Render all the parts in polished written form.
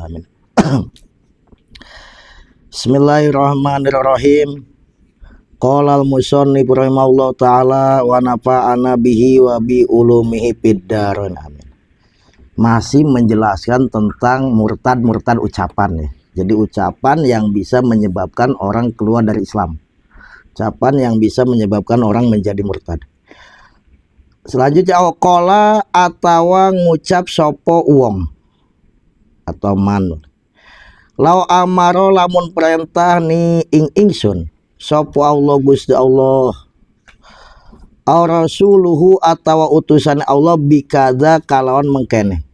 amin. Bismillahirrahmanirrahim. Qala al-musannif rahimahullahu taala wa nafa'ana bihi wa bi ulumihi fid dharain amin. Masih menjelaskan tentang murtad ucapan ya. Jadi ucapan yang bisa menyebabkan orang keluar dari Islam. Ucapan yang bisa menyebabkan orang menjadi murtad. Selanjutnya qala atawa ngucap sopo wong atau man. Lau amaro lamun perintah ni ingsun sopo Allah Gusti Allah au rasuluhu atawa utusan Allah bikadza kalawan mengkene.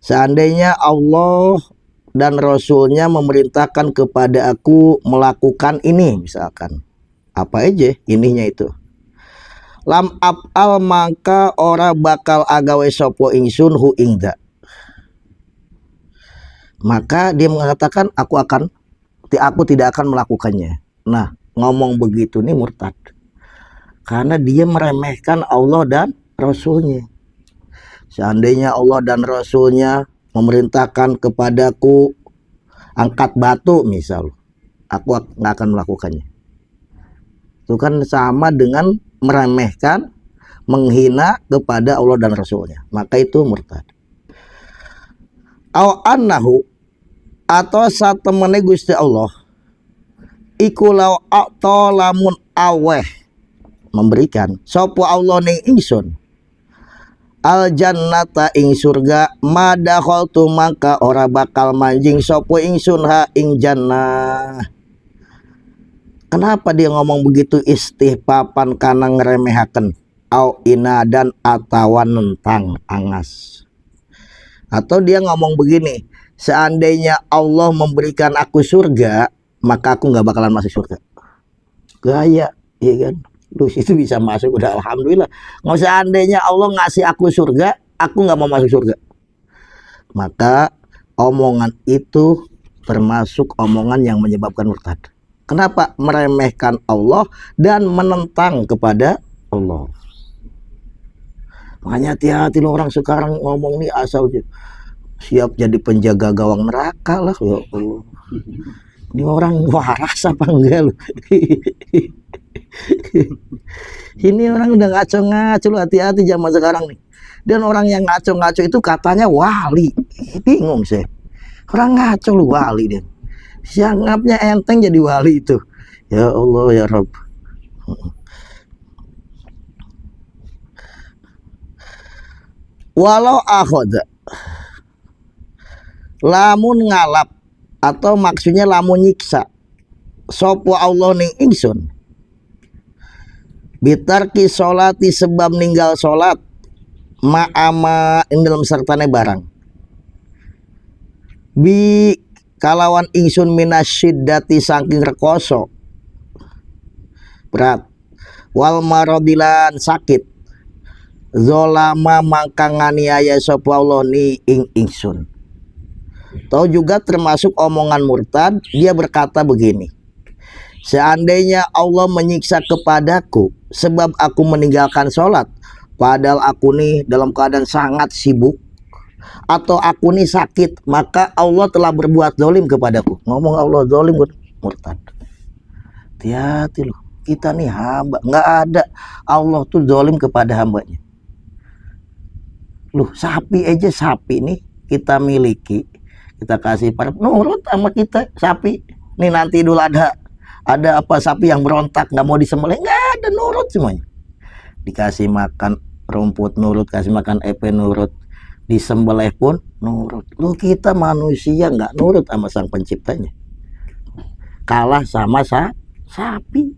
Seandainya Allah dan Rasulnya memerintahkan kepada aku melakukan ini, misalkan apa aja ininya itu, lam af'al maka ora bakal agawe sopo ingsun hu ingda. Maka dia mengatakan aku tidak akan melakukannya. Nah, ngomong begitu nih murtad. Karena dia meremehkan Allah dan Rasulnya. Seandainya Allah dan Rasulnya memerintahkan kepadaku angkat batu misal, aku nggak akan melakukannya. Itu kan sama dengan meremehkan, menghina kepada Allah dan Rasulnya. Maka itu murtad. Au annahu atau satemene Gusti Allah iku lau atau lamun aweh memberikan sapa Allah ning ingsun al jannata ing surga madakhaltu maka ora bakal manjing sapa ingsun ha ing jannah. Kenapa dia ngomong begitu istihpapan kana ngremehaken au inadan atawa nentang angas. Atau dia ngomong begini, seandainya Allah memberikan aku surga, maka aku nggak bakalan masuk surga. Gaya, iya kan? Terus itu bisa masuk, udah alhamdulillah. Nggak seandainya Allah ngasih aku surga, aku nggak mau masuk surga. Maka omongan itu termasuk omongan yang menyebabkan murtad. Kenapa? Meremehkan Allah dan menentang kepada Allah. Makanya hati-hati lo orang sekarang ngomong nih asal siap jadi penjaga gawang neraka lah, ya Allah. Ini orang waras apa enggak lo? Ini orang udah ngaco-ngaco lo, hati-hati zaman sekarang nih. Dan orang yang ngaco-ngaco itu katanya wali. Bingung sih. Orang ngaco lo wali dia. Siangapnya enteng jadi wali itu. Ya Allah ya Rabb. Walau akhoda lamun ngalap atau maksudnya lamun nyiksa sopo Allah ning ingsun bitarki sholati sebab ninggal sholat ma'ama ing dalam sertane barang bi kalawan ingsun minasyiddati saking rekoso berat wal maradilan sakit zolama mangka nganiaya sapa Allah ni ing ingsun. Tahu juga termasuk omongan murtad, dia berkata begini. Seandainya Allah menyiksa kepadaku sebab aku meninggalkan sholat, padahal aku nih dalam keadaan sangat sibuk, atau aku nih sakit, maka Allah telah berbuat zalim kepadaku. Ngomong Allah zalim, murtad. Hati-hati loh, kita nih hamba, nggak ada Allah tuh zalim kepada hambanya. Loh, sapi aja, sapi nih kita miliki, kita kasih pada nurut sama kita. Sapi nih nanti Idul Adha ada apa sapi yang berontak nggak mau disembelih, nggak ada, nurut semuanya. Dikasih makan rumput nurut, kasih makan epe nurut, disembelih pun nurut. Loh, kita manusia nggak nurut sama sang penciptanya, kalah sama sapi.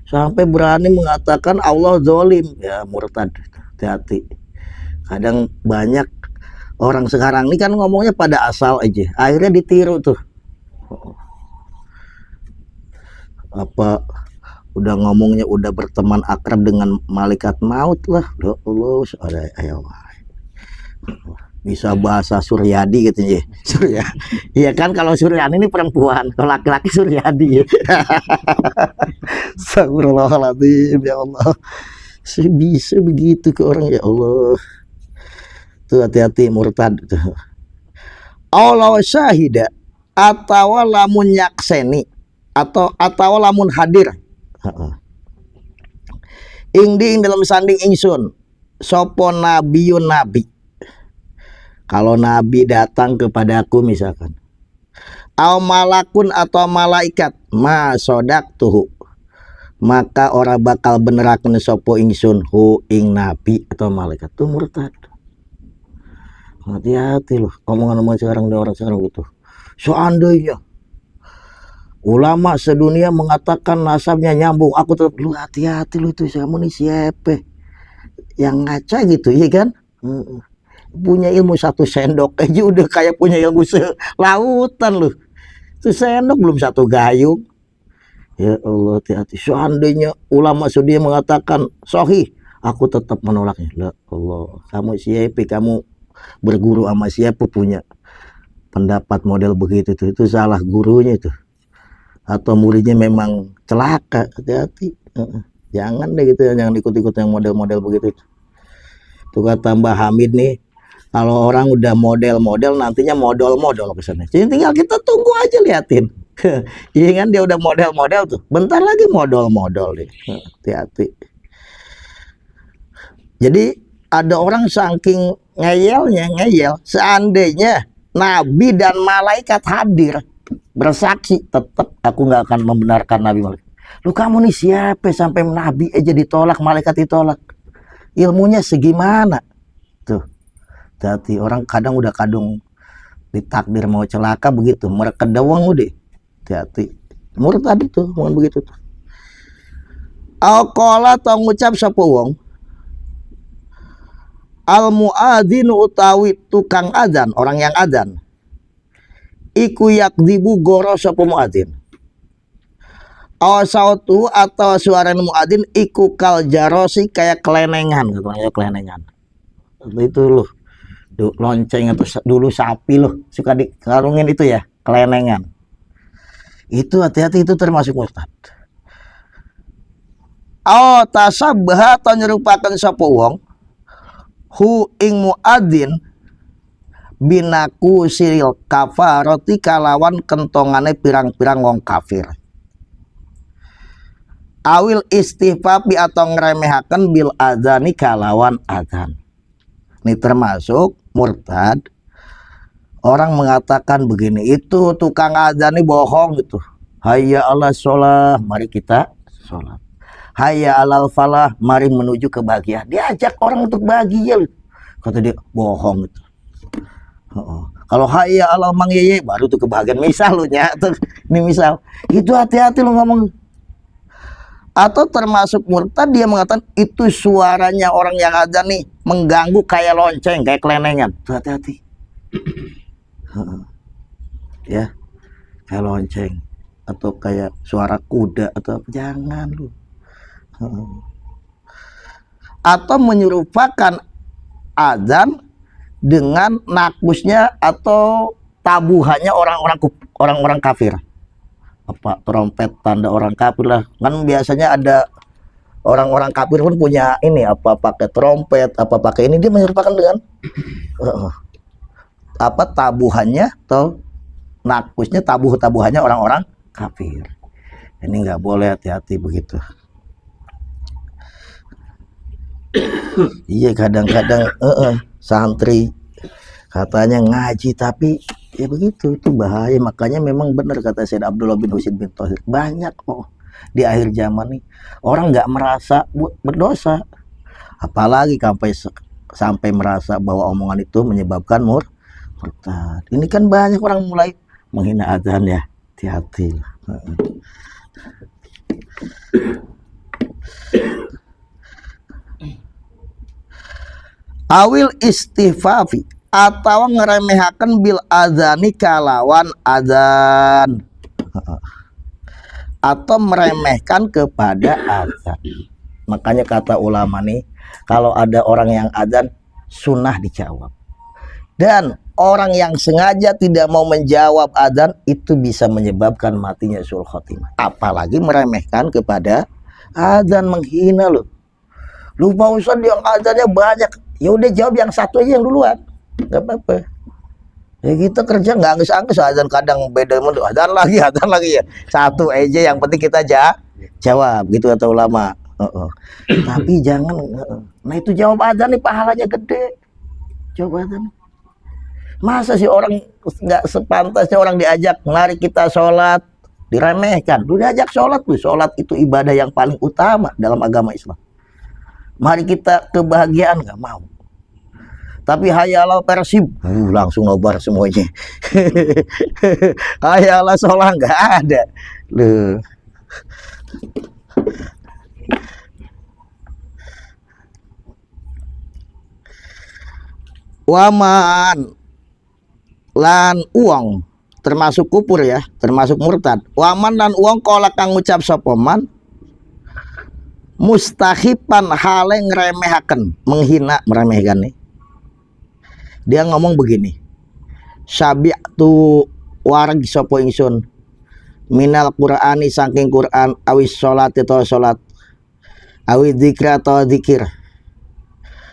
Sampai berani mengatakan Allah zalim, ya murtad. Hati-hati. Kadang banyak orang sekarang ini kan ngomongnya pada asal aja, akhirnya ditiru tuh. Apa udah ngomongnya udah berteman akrab dengan malaikat maut lah. Ya Allah, ayo. Bisa bahasa Suryadi gitu ya. Surya. Iya kan, kalau Suryani ini perempuan, kalau laki-laki Suryadi ya. Astagfirullahaladzim, ya Allah. Bisa begitu ke orang, ya Allah. Tuh hati-hati murtad tuh. Allah syahida atau lamun nyakseni atau lamun hadir. Ing dalam sanding ingsun sopo nabiun nabi. Kalau nabi datang kepadaku misalkan, au malakun atau malaikat, ma sodak tuhu, maka orang bakal benerakan sopo ingsun hu ing nabi atau malaikat. Itu murtad. Hati-hati loh omongan sekarang orang sekarang gitu. Seandainya ulama sedunia mengatakan nasabnya nyambung, aku tetap, lu hati-hati lu itu, kamu nih siapa yang ngaca gitu ya kan. Punya ilmu satu sendok aja udah kayak punya ilmu selautan loh. Itu sendok belum satu gayung. Ya Allah, hati-hati. Seandainya ulama sedunia mengatakan sahih, aku tetap menolaknya. Ya Allah, kamu siapa, kamu berguru sama siapa punya pendapat model begitu tuh, itu salah gurunya tuh, atau muridnya memang celaka. Hati-hati, jangan deh gitu, jangan ikut-ikut yang model-model begitu tuh. Kata Mbah Hamid nih, kalau orang udah model-model nantinya modal-modal kesana. Jadi tinggal kita tunggu aja, liatin. Iya kan, dia udah model-model tuh, bentar lagi modal-modal deh. Hati-hati. Jadi ada orang saking ngeyel, seandainya nabi dan malaikat hadir bersaksi, tetap aku nggak akan membenarkan nabi malaikat. Lu kamu nih siapa sampai nabi aja ditolak, malaikat ditolak, ilmunya segimana tuh. Hati, orang kadang udah kadung ditakdir mau celaka begitu, mereka dawang udah. Hati-hati, murtad itu mohon begitu tuh. Aqala atau ngucap sapa wong, al muadzin utawi tukang adzan, orang yang adzan, iku yakdibu goro sapa muadzin. Sautu atau suara muadzin iku kal jarosi, kayak kelenengan, katanya kelenengan. Itu loh, lonceng atau dulu sapi loh suka dikarungin itu ya, kelenengan. Itu hati-hati, itu termasuk murtad. Tasabbaha atau nyerupakan sapa wong hu ing muadzin binaku siril kafaroti, kalawan kentongane pirang-pirang wong kafir. Awil istighfafi atau ngeremehaken bil adzani, kalawan adzan. Ini termasuk murtad. Orang mengatakan begini, itu tukang adzan ini bohong gitu. Hayya ala sholah, mari kita sholat. Hayya alal falah, mari menuju kebahagiaan. Diajak orang untuk bahagia, kata dia bohong gitu. Kalau hayya alal mangyeye, baru tuh kebahagiaan. Misal lu nyata, ini misal. Itu hati-hati lu ngomong. Atau termasuk murtad, dia mengatakan itu suaranya orang yang adzan nih mengganggu kayak lonceng, kayak kelenengan. Hati-hati. Ya, kayak lonceng atau kayak suara kuda atau jangan lu. Atau menyerupakan adzan dengan nakusnya atau tabuhannya orang-orang kafir. Apa trompet tanda orang kafir lah. Kan biasanya ada orang-orang kafir pun punya ini, apa pakai trompet, apa pakai ini, dia menyerupakan dengan apa tabuhannya atau nakusnya, tabuhannya orang-orang kafir. Ini nggak boleh, hati-hati begitu. Iya, kadang-kadang santri katanya ngaji tapi ya begitu, itu bahaya. Makanya memang benar kata Syed Abdullah bin Husin bin Thohir, banyak kok di akhir zaman nih orang nggak merasa berdosa, apalagi sampai merasa bahwa omongan itu menyebabkan murtad. Ini kan banyak orang mulai menghina adzan ya, hati-hati. Awil istighfafi atau ngeremehaken bil adzani, kalawan adzan, atau meremehkan kepada adzan. Makanya kata ulama nih, kalau ada orang yang adzan sunnah dijawab, dan orang yang sengaja tidak mau menjawab adzan itu bisa menyebabkan matinya suul khotimah. Apalagi meremehkan kepada adzan, menghina loh. Lupa Ustaz yang adzannya banyak, ya udah jawab yang satu aja yang duluan, nggak apa-apa. Ya kita kerja nggak anggus-anggus, azan kadang beda mulu, azan lagi ya. Satu aja yang penting kita jawab gitu kata ulama. Tapi jangan, nah itu jawab azan nih pahalanya gede. Jawab azan. Masa sih orang nggak sepantasnya orang diajak mari kita sholat diremehkan. Lu diajak sholat tuh, sholat itu ibadah yang paling utama dalam agama Islam. Mari kita kebahagiaan, nggak mau. Tapi hayalah Persib, langsung nobar semuanya. Hayalah sholat nggak ada. Loh. Waman lan uang termasuk kufur ya, termasuk murtad. Waman lan uang kola kang ngucap sopoman mustahipan hale ngeremehaken, menghina, meremehkan nih. Dia ngomong begini, syabi'tu warag sapa ingsun minal qur'ani saking Quran awis salat atau salat awis dzikra atau dzikir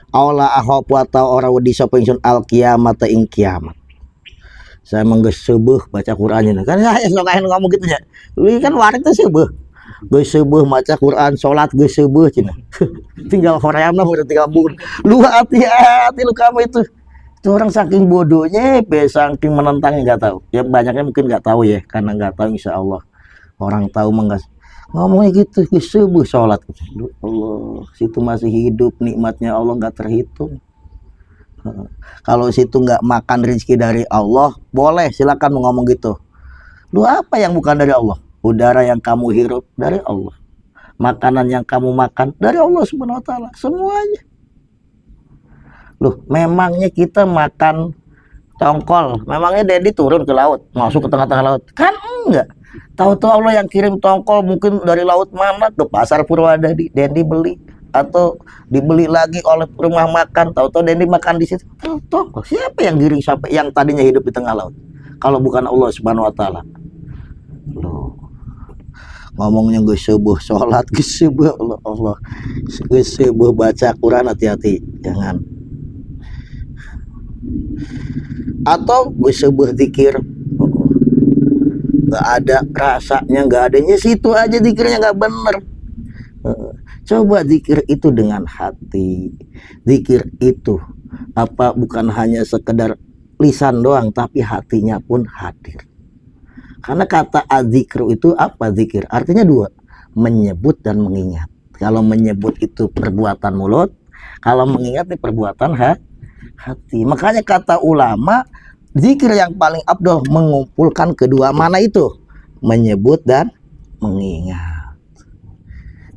aula ahopu atau ora wedi sapa ingsun al kiamat ing kiamat. Saya menggesebuh baca Qurannya kan saya suka ngomong gitu ya. Lu kan warik teh sebuh. Geus maca Quran, salat geus seueuh cenah. Tinggal hoream mah udah tinggal bun. Lu hati-hati lu kamu itu. Itu orang saking bodohnya, saking menentangnya nggak tahu. Ya banyaknya mungkin nggak tahu ya, karena nggak tahu insya Allah. Orang tahu menggas ngomongnya gitu, geus seueuh salat. Allah, situ masih hidup, nikmatnya Allah nggak terhitung. Kalau situ nggak makan rezeki dari Allah, boleh silakan ngomong gitu. Lu apa yang bukan dari Allah? Udara yang kamu hirup dari Allah, makanan yang kamu makan dari Allah Subhanahu wa taala, semuanya. Loh, memangnya kita makan tongkol, memangnya Dendi turun ke laut, masuk ke tengah-tengah laut? Kan enggak. Tahu-tahu Allah yang kirim tongkol mungkin dari laut mana ke pasar Purwadadi, Dendi beli atau dibeli lagi oleh rumah makan, tahu-tahu Dendi makan di situ. Tongkol siapa yang giring sampai yang tadinya hidup di tengah laut? Kalau bukan Allah Subhanahu wa taala. Loh. Ngomongnya gue subuh sholat, gue subuh Allah, gue subuh baca Quran, hati-hati jangan. Atau gue subuh zikir, nggak ada rasanya, nggak adanya, situ aja zikirnya nggak bener. Coba zikir itu dengan hati, zikir itu apa bukan hanya sekedar lisan doang, tapi hatinya pun hadir. Karena kata adzikru itu apa zikir? Artinya dua, menyebut dan mengingat. Kalau menyebut itu perbuatan mulut, kalau mengingat itu perbuatan hati. Makanya kata ulama, zikir yang paling afdal mengumpulkan kedua mana itu? Menyebut dan mengingat.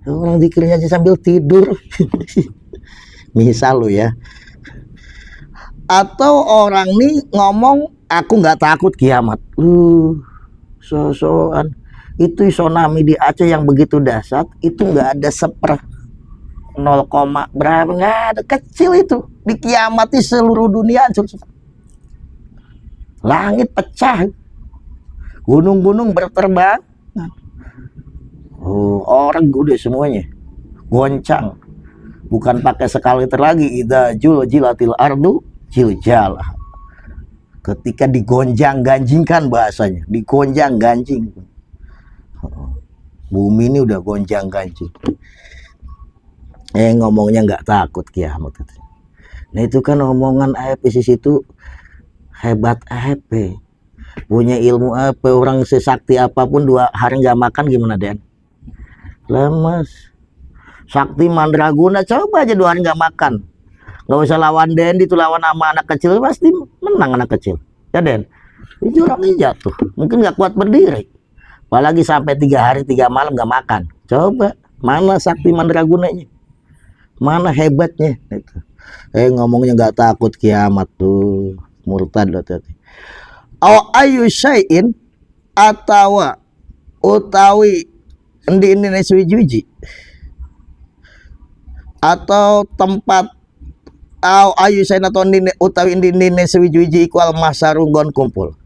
Orang zikirnya aja sambil tidur. Misal lo ya. Atau orang nih ngomong, aku nggak takut kiamat. So-soan itu tsunami di Aceh yang begitu dahsyat, itu nggak ada 0, berapa, nggak ada, kecil itu. Dikiamati seluruh dunia, langit pecah, gunung-gunung berterbangan, orang udah semuanya goncang, bukan pakai sekali lagi, idza juljilatil ardu jiljalah. Ketika digonjang-ganjingkan bahasanya, digonjang-ganjing. Bumi ini udah gonjang-ganjing. Ngomongnya nggak takut kiamat. Nah itu kan omongan APC itu hebat AP. Punya ilmu apa, orang sesakti apapun 2 hari nggak makan gimana Den? Lemes. Sakti mandraguna coba aja 2 hari nggak makan. Nggak usah lawan Dendi, itu lawan sama anak kecil pasti menang anak kecil ya Den. Itu orangnya jatuh, mungkin nggak kuat berdiri, apalagi sampai 3 hari 3 malam nggak makan. Coba mana sakti mandragunanya, mana hebatnya itu. Ngomongnya nggak takut kiamat tuh, murtad loh tadi. Ayu syai'in atawa utawi endi ini suwi atau tempat ayu sayna tondine utawi indine sewijiji iku al masarunggon kumpul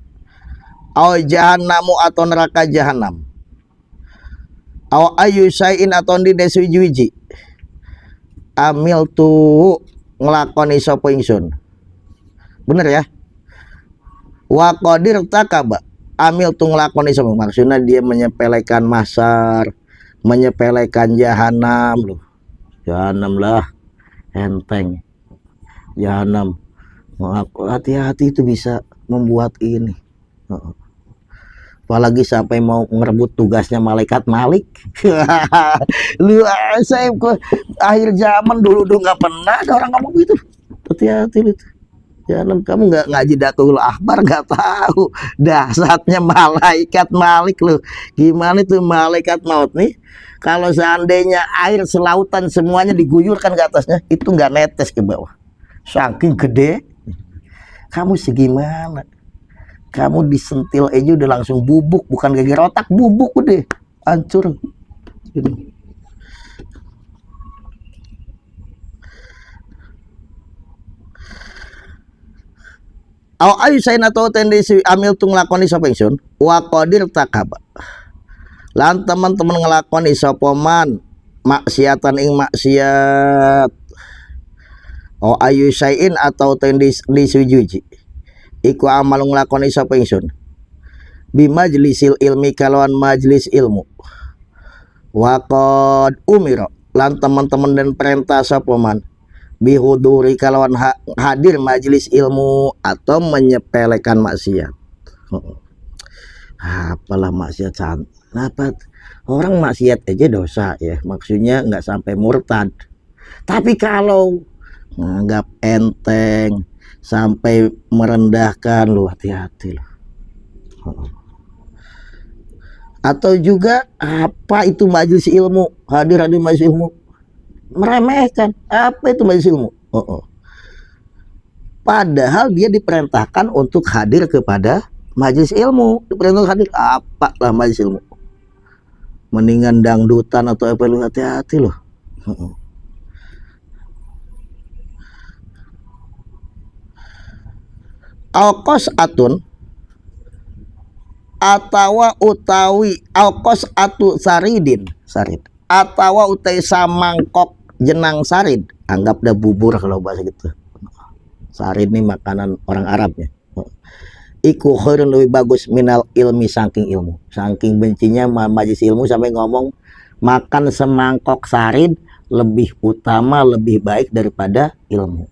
jahannamu atau neraka jahanam ayu sayin atau indine sewijiji amil tu ngelakoni sapa ingsun, bener ya, Wa qadir takaba amil tung lakoni sama, maksudnya dia menyepelekan masar, menyepelekan jahanam loh. Jahanam lah enteng, jahanam. Hati-hati itu bisa membuat ini. Apalagi sampai mau ngerebut tugasnya malaikat Malik. Lu saya akhir zaman dulu nggak pernah ada orang ngomong gitu. Hati-hati itu. Jangan kamu nggak ngaji Datul Akbar nggak tahu dasarnya malaikat Malik lu. Gimana tuh malaikat maut nih? Kalau seandainya air selautan semuanya diguyurkan ke atasnya, itu nggak netes ke bawah. Saking gede. Kamu segimana? Kamu disentil aja udah langsung bubuk, bukan geger otak, bubuk udah hancur. Gitu. Aw ayu saya nato tendensi amil tung lakoni sapa ingsun wa qadir takaba. Lan teman-teman ngelakoni sapa man maksiatan ing maksiat. Aw ayu sayin atau tendensi disujuji. Iku amal nglakoni sapa ingsun bi majlisil ilmi kalawan majlis ilmu wa qad umira lan teman-teman dan perintah sapa man bihuduri kalawan hadir majlis ilmu atau menyepelekan maksiat. Apalah maksiat apa orang maksiat aja dosa ya, maksudnya nggak sampai murtad, tapi kalau nganggap enteng sampai merendahkan lu, hati-hati loh. Atau juga apa itu majelis ilmu, hadir majelis ilmu, meremehkan apa itu majelis ilmu. Padahal dia diperintahkan untuk hadir kepada majelis ilmu, diperintahkan hadir apa lah majelis ilmu, mendingan dangdutan atau apa, lu hati-hati loh. Aukos atun atawa utawi aukos atu sarid atawa utai samangkok jenang sarid, anggap dah bubur kalau bahasa gitu. Sarid ini makanan orang Arab ya. Iku khairun lebih bagus minal ilmi, saking ilmu, saking bencinya majelis ilmu sampai ngomong makan semangkok sarid lebih utama, lebih baik daripada ilmu.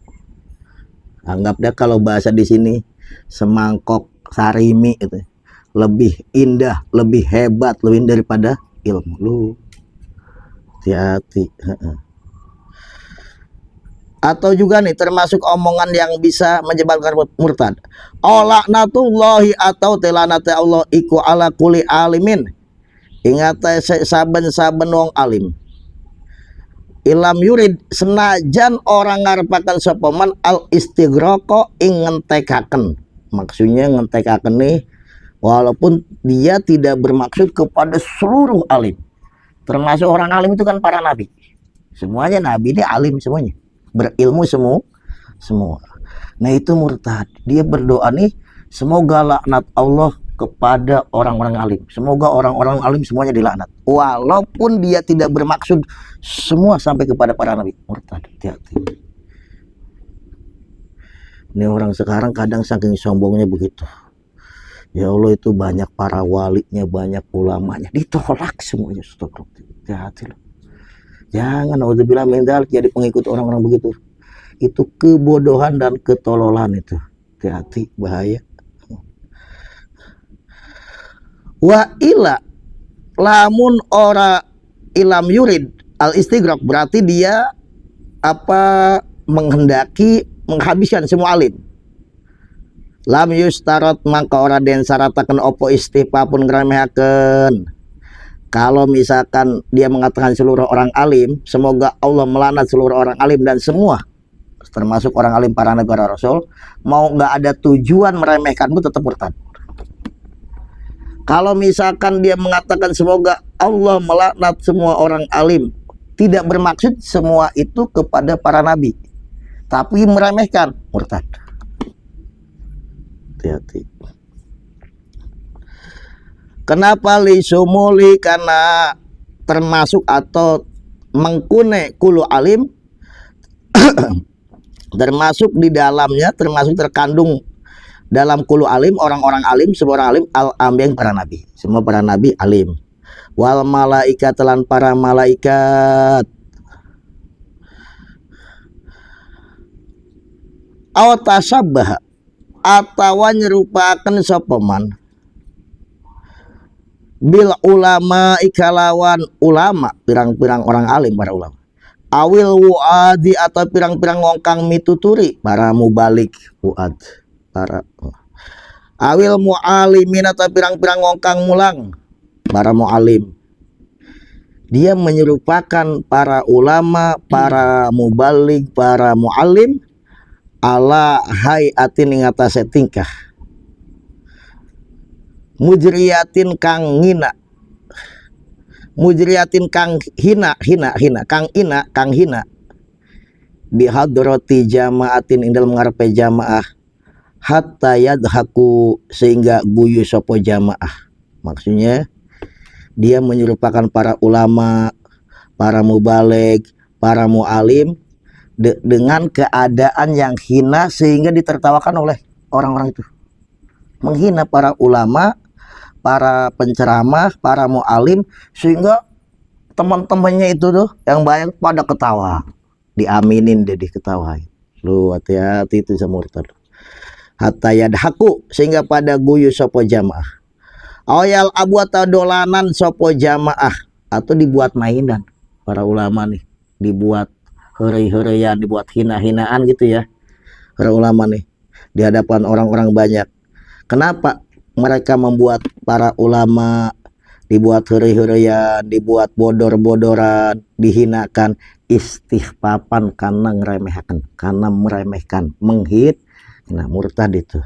Anggap dah kalau bahasa di sini semangkok sarimi itu lebih indah, lebih hebat, lebih daripada ilmu. Lu hati-hati. Atau juga nih termasuk omongan yang bisa menyebabkan murtad. Laknatullahi atau telanate Allah iku ala kuli alimin. Ingat saben-saben wong alim. Ilam yurid senajan orang ngarepaken sapa man al istighraqo ing ngentekaken. Maksudnya ngentekaken nih walaupun dia tidak bermaksud kepada seluruh alim. Termasuk orang alim itu kan para nabi. Semuanya nabi ini alim semuanya. Berilmu semua. Nah itu murtad. Dia berdoa nih, semoga laknat Allah kepada orang-orang alim. Semoga orang-orang alim semuanya dilaknat. Walaupun dia tidak bermaksud semua sampai kepada para nabi. Murtad. Hati-hati. Ini orang sekarang kadang saking sombongnya begitu. Ya Allah, itu banyak para walinya, banyak ulamanya, ditolak semuanya. Hati-hati loh. Jangan auzubillah min dzalik jadi pengikut orang-orang begitu. Itu kebodohan dan ketololan itu. Hati-hati, bahaya. Wa ila lamun ora ilam yurid al istighraq, berarti dia apa menghendaki menghabiskan semua alim. Lam yustarat maka ora den syarataken opo istighfar pun ngremehaken. Kalau misalkan dia mengatakan seluruh orang alim, semoga Allah melaknat seluruh orang alim dan semua termasuk orang alim, para nabi, para rasul, mau nggak ada tujuan meremehkanmu tetap murtad. Kalau misalkan dia mengatakan semoga Allah melaknat semua orang alim, tidak bermaksud semua itu kepada para nabi, tapi meremehkan, murtad. Hati-hati. Kenapa li sumuli? Karena termasuk atau mengkune kulu alim termasuk di dalamnya, termasuk terkandung dalam kulu alim, orang-orang alim, semua orang alim, al ambiyang para nabi, semua para nabi alim. Wal malaikat lan para malaikat. Aw tasabbaha atawa nyerupakeun sapa man bil ulama ikalawan ulama, pirang-pirang orang alim, para ulama. Awil wuadi atau pirang-pirang ngongkang mituturi, para mubalik wuad, para awil mualimin atau pirang-pirang ngongkang mulang, para mualim. Dia menyerupakan para ulama, para mubalik, para mualim ala hayatin ing atase tingkah mujriyatin kang hina, mujriyatin kang hina kang hina bihadrati jamaatin ing dalem ngarepe jamaah hatta yadhaku sehingga guyu sapa jamaah. Maksudnya dia menyerupakan para ulama, para mubalik, para mualim dengan keadaan yang hina sehingga ditertawakan oleh orang-orang itu. Menghina para ulama, para penceramah, para mualim, sehingga teman-temannya itu tuh yang banyak pada ketawa, diaminin deh, diketawain. Lu hati-hati itu sama murtad. Hatta yadhaku sehingga pada guyu sopo jamaah. Awal abu atau dolanan sopo jamaah, atau dibuat mainan para ulama nih, dibuat hore-horean, dibuat hina-hinaan gitu ya para ulama nih di hadapan orang-orang banyak. Kenapa mereka membuat para ulama dibuat hore-horean, dibuat bodor-bodoran, dihinakan? Istihfapan, karena ngeremehkan, karena meremehkan, menghit. Nah, murtad itu.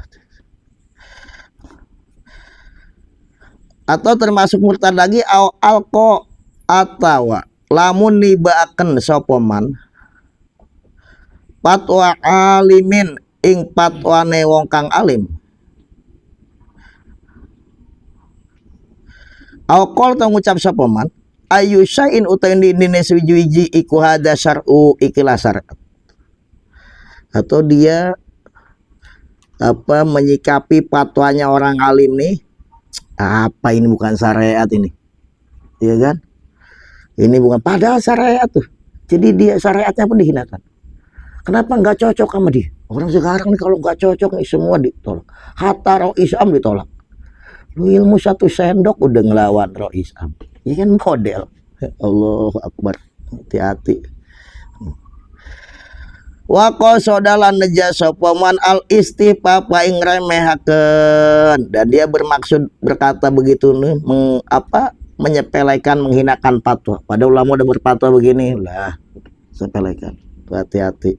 Atau termasuk murtad lagi alko atawa lamun nibaaken sapa man patwa alimin ing patwane wong kang alim. Awqol ta ngucap sapa man ayu sain utawi dine suwiji-wiji iku hada syar'u ikilah syariat. Atau dia menyikapi fatwanya orang alim nih, apa ini bukan syariat ini, iya kan? Ini bukan, padahal syariat tuh. Jadi dia syariatnya pun dihinakan. Kenapa nggak cocok sama dia? Orang sekarang nih kalau nggak cocok nih semua ditolak. Hatta roh Islam ditolak. Lu ilmu satu sendok udah ngelawan roh Islam. Ini kan model. Allahu Akbar. Hati-hati. Wa qasodalan najasa paman al istifapa ing remehaken, dan dia bermaksud berkata begitu nih menyepelekan, menghinakan fatwa. Pada ulama udah berfatwa begini lah, sepelekan. Hati-hati.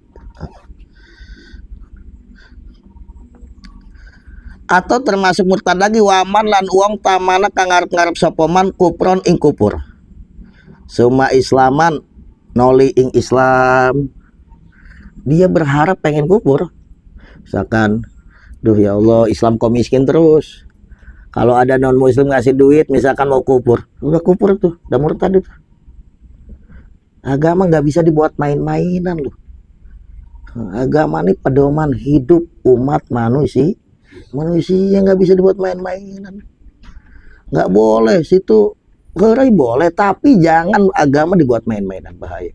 Atau termasuk murtad lagi waman lan uang tamana kang ngarep-ngarep sapa man kupron ing kupur. Suma islaman noli ing Islam. Dia berharap pengen kufur. Misalkan, duh ya Allah, Islam kok miskin terus. Kalau ada non muslim ngasih duit, misalkan mau kufur, udah kufur tuh, udah murtad itu. Agama nggak bisa dibuat main-mainan loh. Agama ini pedoman hidup umat manusia nggak bisa dibuat main-mainan. Nggak boleh, situ gerai boleh, tapi jangan agama dibuat main-mainan, bahaya.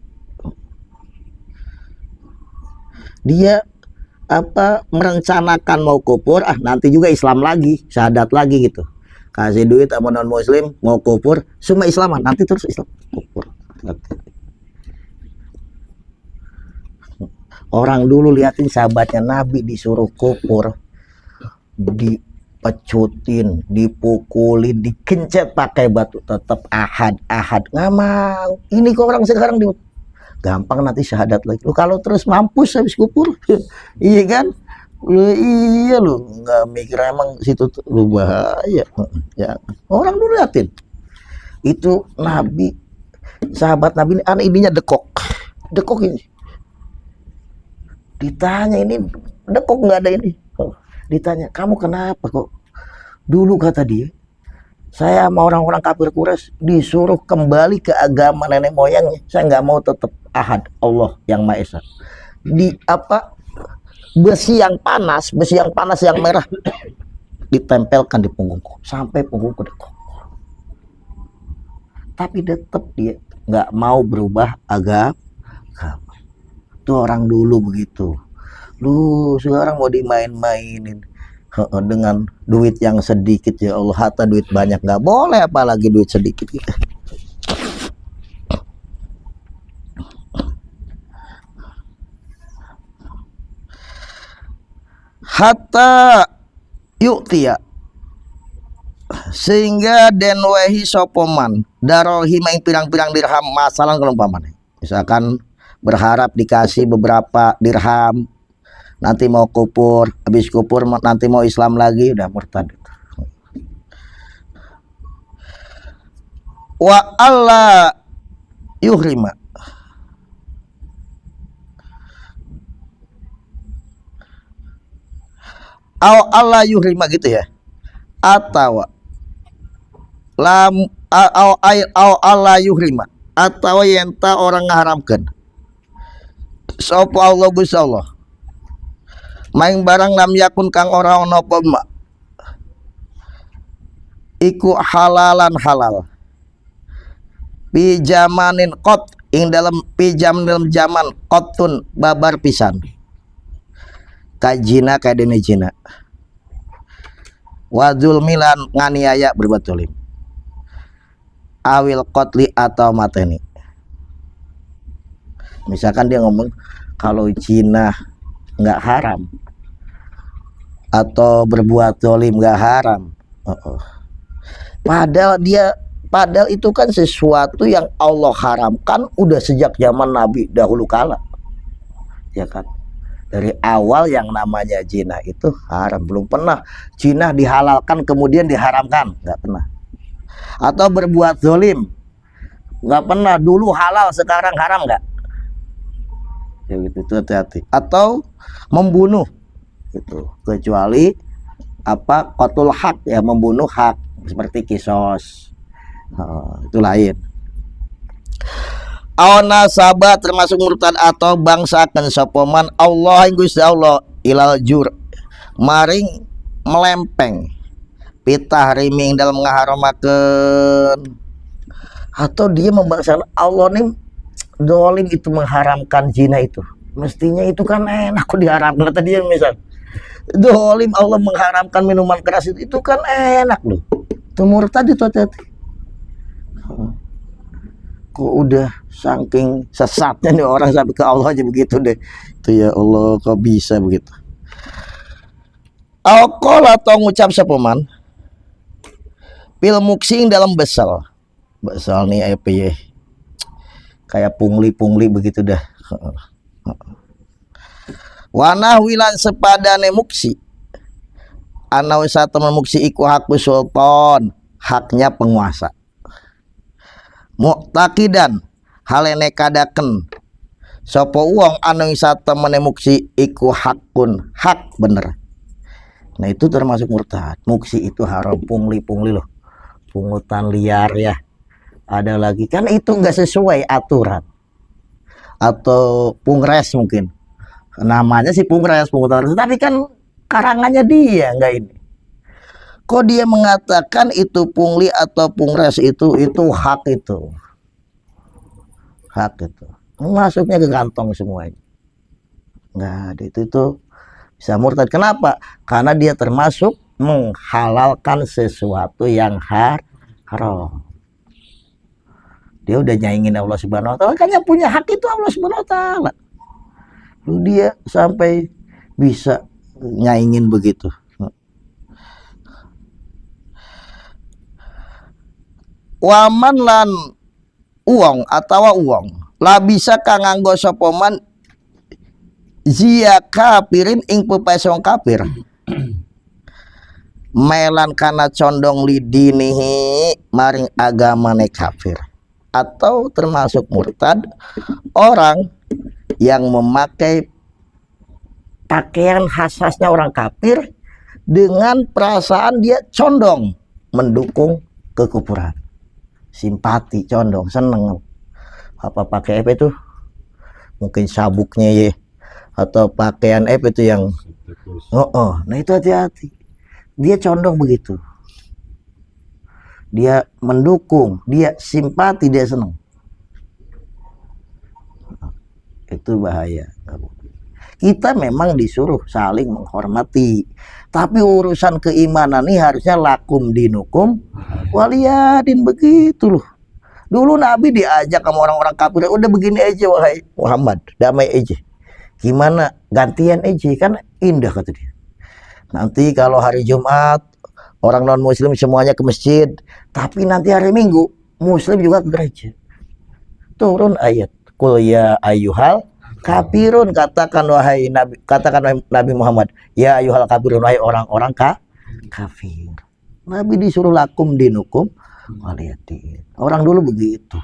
Dia merencanakan mau kufur, nanti juga Islam lagi, syahadat lagi gitu, kasih duit sama non muslim mau kufur, semua Islaman, nanti terus Islam kufur. Orang dulu liatin sahabatnya Nabi disuruh kufur, dipecutin, dipukulin, dikencet pakai batu, tetap ahad nggak mau. Ini kok orang sekarang gampang nanti syahadat lagi. Lu kalau terus mampus habis kufur. Iya kan? Iya lu nggak mikir emang situ lu bahaya. Ya. Orang dulu liatin. Itu Nabi, sahabat Nabi ini ininya dekok ini. Ditanya ini dekok nggak ada ini. Ditanya, kamu kenapa kok? Dulu kata dia, saya sama orang-orang kafir Quraisy disuruh kembali ke agama nenek moyangnya. Saya nggak mau, tetap ahad, Allah yang Maha Esa. besi yang panas yang merah ditempelkan di punggungku sampai punggungku dekok. Tapi tetap dia nggak mau berubah agama. Itu orang dulu begitu. Lu sekarang mau dimain-mainin dengan duit yang sedikit, ya Allah, hatta duit banyak nggak boleh, apalagi duit sedikit. Hatta yuktia, sehingga den wehi sopoman darohi main pirang-pirang dirham, masalah kalau umpamanya misalkan berharap dikasih beberapa dirham, nanti mau kupur, habis kupur nanti mau Islam lagi, udah murtad. Wa alla yuhrima, au alla yuhrima gitu ya, atau lam au alla yuhrima, atau yenta orang ngaharamkan sapa Allah Gusti Allah maing barang lam yakun kang ora ana apa mak iku halalan halal pijamanin qot ing dalam pijam dalam zaman qotun babar pisan kajina kadene jina wadzul milan nganiaya berbuat zalim awil qotli atau mateni. Misalkan dia ngomong kalau zina nggak haram atau berbuat zalim nggak haram, padahal itu kan sesuatu yang Allah haramkan udah sejak zaman Nabi dahulu kala, ya kan? Dari awal yang namanya zina itu haram, belum pernah zina dihalalkan kemudian diharamkan, nggak pernah. Atau berbuat zalim nggak pernah, dulu halal sekarang haram nggak? Ya gitu, itu hati-hati. Atau membunuh itu, kecuali apa qatul hak, ya membunuh hak seperti kisos, itu lain. Awana sabat termasuk murtad atau bangsakan sopoman Allah yang Gusti Allah ilal jur maring melempeng pitah riming dalam ngaharamaken, atau dia membangsakan Allah nih dolim itu mengharamkan zina itu, mestinya itu kan enak kok diharamkan. Kata dia misal dolim Allah mengharamkan minuman keras itu kan enak loh, itu murtad itu, hati-hati. Kok udah saking sesatnya nih orang sampai ke Allah aja begitu deh, itu ya Allah kok bisa begitu. Alqol atau ngucap sepeman pil muksing dalam besal nih apa ya, kayak pungli begitu dah. Wanah wilan sepadane muksi ana wisata muksi iku hakku sultan, haknya penguasa. Muqtaqidan halene kadaken sapa wong anu wisata menemuksi iku hakun, hak bener. Nah itu termasuk murtad. Muksi itu haram, pungli loh, pungutan liar ya. Ada lagi kan itu nggak sesuai aturan, atau pungres mungkin namanya sih pungres, pungutan, tapi kan karangannya dia nggak ini. Kok dia mengatakan itu pungli atau pungres itu hak, itu masuknya ke kantong semuanya, nggak ada. Itu bisa murtad. Kenapa? Karena dia termasuk menghalalkan sesuatu yang haram. Dia udah nyaingin Allah Subhanahu wa taala, kan yang punya hak itu Allah Subhanahu wa taala. Lu dia sampai bisa nyaingin begitu. Waman lan uang atau uang lah bisa kang nganggo sapa man zia kafirin ing pepes wong kafir melan kana condong lidinihi maring agamane kafir, atau termasuk murtad orang yang memakai pakaian khasnya orang kafir dengan perasaan dia condong mendukung kekufuran, simpati, condong, seneng. Apa pakai apa itu? Mungkin sabuknya ya, atau pakaian itu yang nah itu hati-hati. Dia condong begitu. Dia mendukung, dia simpati, dia senang. Itu bahaya. Kita memang disuruh saling menghormati, tapi urusan keimanan ini harusnya lakum dinukum waliyadin, begitu loh. Dulu Nabi diajak sama orang-orang kafir, udah begini aja wahai Muhammad, damai aja. Gimana gantian aja, kan indah kata dia. Nanti kalau hari Jumat orang non muslim semuanya ke masjid, tapi nanti hari Minggu muslim juga ke gereja. Turun ayat, qul ya ayyuhal kafirun, katakan wahai Nabi Muhammad, ya ayyuhal kafirun, wahai orang-orang kafir. Nabi disuruh lakum dinukum waliyadin. Orang dulu begitu.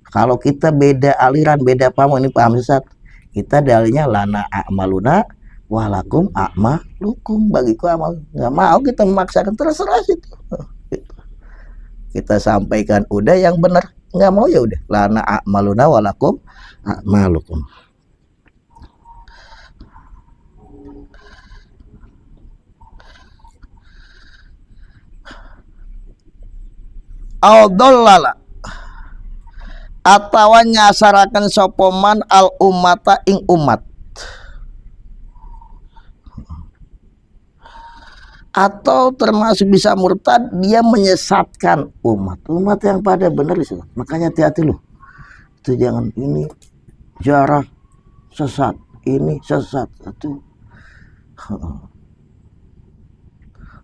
Kalau kita beda aliran, beda paham, ini paham sesat, kita dalilnya lana a'maluna walakum a'malukum, bagiku amal. Nggak mau kita memaksakan, terserah itu. Kita sampaikan udah yang benar, nggak mau ya udah lana a'maluna walakum a'malukum. Al-dollala atawa nyasarakan sopoman al ummata ing umat, atau termasuk bisa murtad, dia menyesatkan umat yang pada benar. Makanya hati-hati loh, itu jangan ini jarah sesat, ini sesat, itu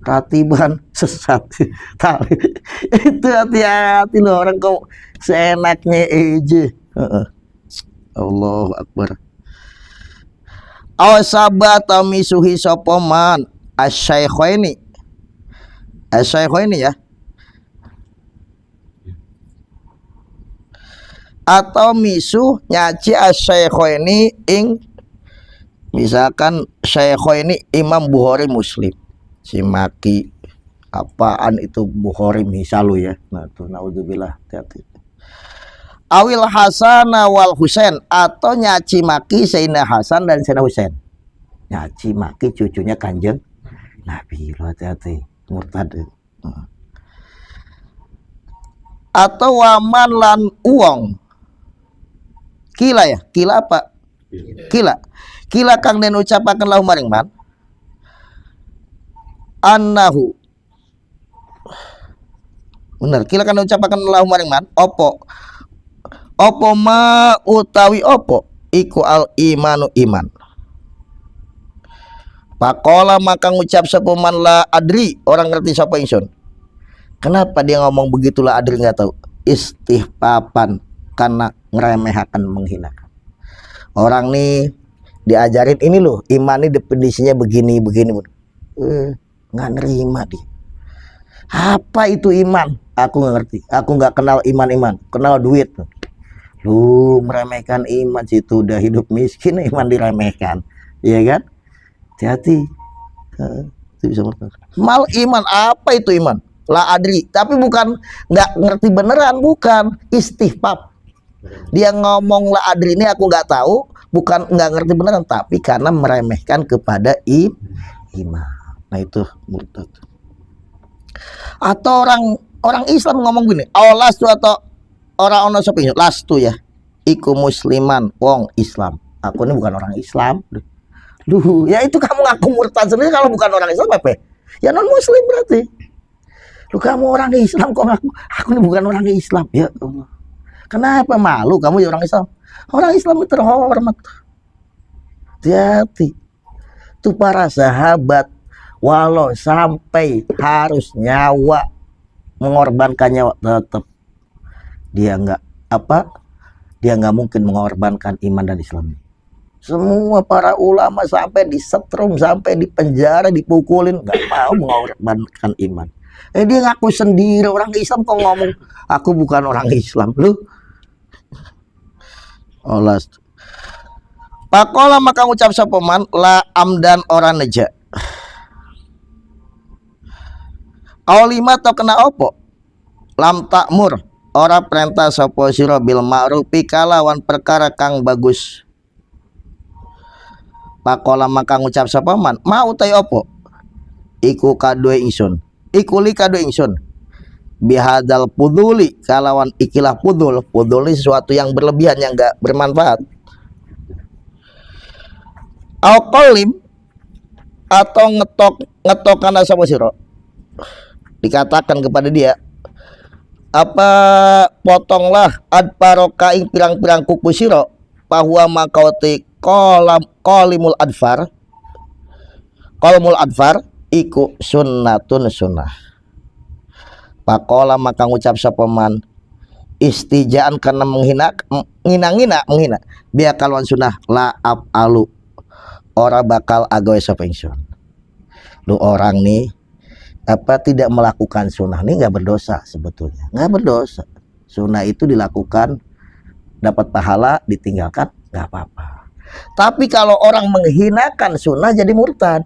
ratiban sesat. Itu hati-hati loh, orang kok seenaknya aja. Allahu Akbar. Awasabat misuhi sopoman asyaikhoini ya, atau misu nyaci asyaikhoini ing, misalkan syaikhoini Imam Bukhari Muslim, si maki apaan itu Bukhari misal lu ya. Nah tuh naudzubillah, hati-hati. Awil Hasan wal Husain, atau nyaci maki Sayyidina Hasan dan Sayyidina Husain, nyaci maki cucunya Kanjeng Nabi, lo hati-hati, murtad. Atau waman lan uang, kila ya, kila apa? Kila kang den ucapaken lahu maring man annahu, bener, kila kang den ucapaken lahu maring man opo ma utawi opo iku al imanu iman. Pakola maka ngucap sepeman la adri, orang ngerti sapa ingsun. Kenapa dia ngomong begitulah adri nggak tahu? Istihpapan, karena ngeremehakan, menghinakan. Orang nih diajarin ini loh, iman ini definisinya begini. Nggak nerima dia. Apa itu iman? Aku nggak ngerti. Aku nggak kenal iman. Kenal duit. Lu meremehkan iman, situ udah hidup miskin, iman diremehkan, iya kan? Hati-hati. Mal iman, apa itu iman? La adri, tapi bukan nggak ngerti beneran, bukan istihbab. Dia ngomong la adri ini aku nggak tahu, bukan nggak ngerti beneran, tapi karena meremehkan kepada iman. Nah itu murtad. Atau orang Islam ngomong gini, awalas tu, atau orang ono sopi lastu ya, iku musliman wong Islam, aku ini bukan orang Islam. Duh, ya itu kamu ngaku murtad sendiri kalau bukan orang Islam apa? Ya non muslim berarti. Lu kamu orang Islam kok ngaku aku ini bukan orang Islam. Ya Allah. Kenapa malu kamu ya orang Islam? Orang Islam itu terhormat. Hati-hati. Itu para sahabat walau sampai harus nyawa, mengorbankan nyawa, tetap dia nggak mungkin mengorbankan iman dan Islam. Semua para ulama sampai disetrum, sampai di penjara, dipukulin, nggak mau mengorbankan iman. Dia ngaku sendiri orang Islam kok ngomong aku bukan orang Islam. Lu olas. Pakola maka ngucap sapoman la amdan orang neja. Aulima atau kena opo? Lam takmur, ora perintah sapa sira bil ma'rufi kalawan perkara kang bagus. Pakola maka ngucap sapa man, mau tai opo iku kadue ingsun, iku li kadue ingsun bihadal puduli, kalawan ikilah pudul. Pudul ini sesuatu yang berlebihan, yang enggak bermanfaat. Au qalim, atau ngetokan sapa sira, dikatakan kepada dia, apa potonglah adparoka ing pirang-pirang kuku sira, bahwa makauti qalimul adfar, qalimul adfar iku sunnatun sunnah. Pakola maka ngucap sapa man, istijaan karena menghina biar kalwan sunnah, la alu ora bakal agawe sapa ingsun. Lu orang nih tidak melakukan sunnah nih nggak berdosa, sebetulnya nggak berdosa. Sunnah itu dilakukan dapat pahala, ditinggalkan nggak apa-apa. Tapi kalau orang menghinakan sunnah jadi murtad.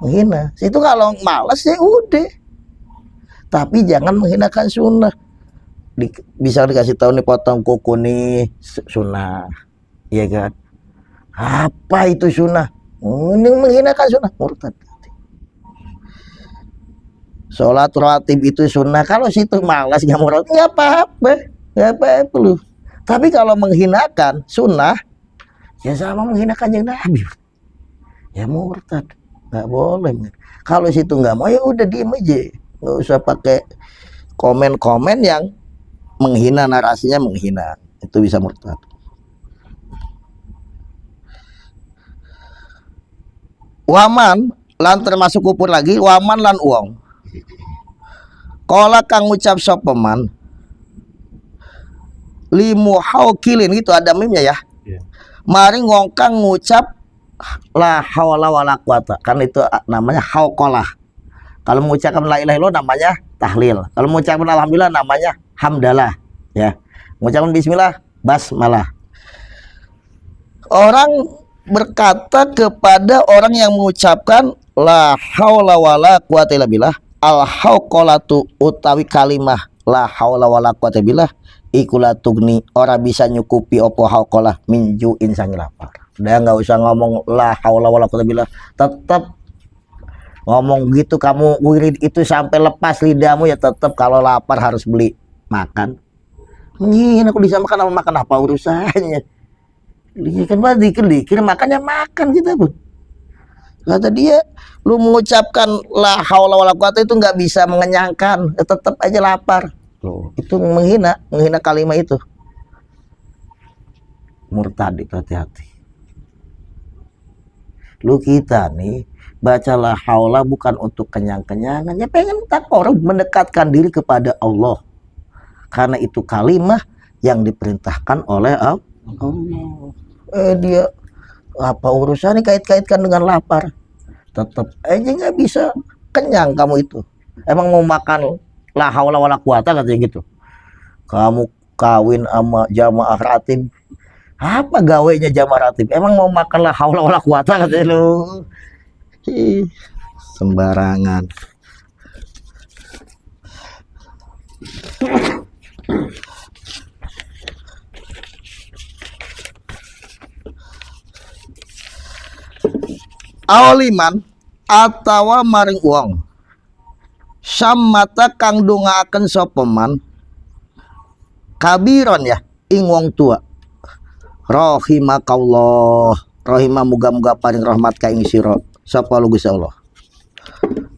Menghina itu kalau malas ya udah, tapi jangan menghinakan sunnah. Bisa dikasih tahu nih, potong kuku nih sunnah, iya kan? Apa itu sunnah? Ini menghinakan sunnah, murtad. Sholat rawatib itu sunnah, kalau situ malas nggak murtad, nggak apa-apa lu. Tapi kalau menghinakan sunnah, ya sama menghinakan yang Nabi, ya murtad, nggak boleh. Kalau situ nggak mau ya udah diem aja, nggak usah pakai komen-komen yang menghina, narasinya menghina, itu bisa murtad. Waman lan termasuk kupur lagi, waman lan uang. Kola kang ngucap sopeman limu haukilin, gitu ada mimnya ya. Mari wong kang ngucap la haula wala quwata, kan itu namanya hauqalah. Kalau mengucapkan la ilaha illallah namanya tahlil. Kalau mengucapkan alhamdulillah namanya hamdalah, ya. Mengucapkan bismillah basmalah. Orang berkata kepada orang yang mengucapkan la haula wala quwata illa billah, al hauqalatu utawi kalimah la haula wala quwata billah iku la tugni, ora bisa nyukupi opo hauqalah minjuin sang lapar. Udah nggak usah ngomong la haula wala quwata billah, tetap ngomong gitu, kamu wirid itu sampai lepas lidahmu ya tetap kalau lapar harus beli makan. Ini aku bisa makan apa makan, apa urusannya? Ini kan dikir makannya makan kita pun. Kata dia, lu mengucapkan la haula wala quwata itu nggak bisa mengenyangkan, ya tetap aja lapar. Loh, itu menghina kalimat itu. Murtad itu, hati-hati. Lu kita nih baca la haula bukan untuk kenyang-kenyangan, ya pengen orang mendekatkan diri kepada Allah. Karena itu kalimat yang diperintahkan oleh Allah. Dia apa urusannya kait-kaitkan dengan lapar? Tetap aja nggak bisa kenyang kamu itu. Emang mau makan la haula wala quwata katanya gitu. Kamu kawin sama jamaah ratib, apa gawainya jamaah ratib? Emang mau makan la haula wala quwata katanya lu. Sembarangan. Awaliman atawa maring uang samata kang dongaaken sapa man kabiron, ya ing wong tua, rahimakallah, rahimah muga-muga paring rahmat ka ing sira sapa lu Gusti Allah.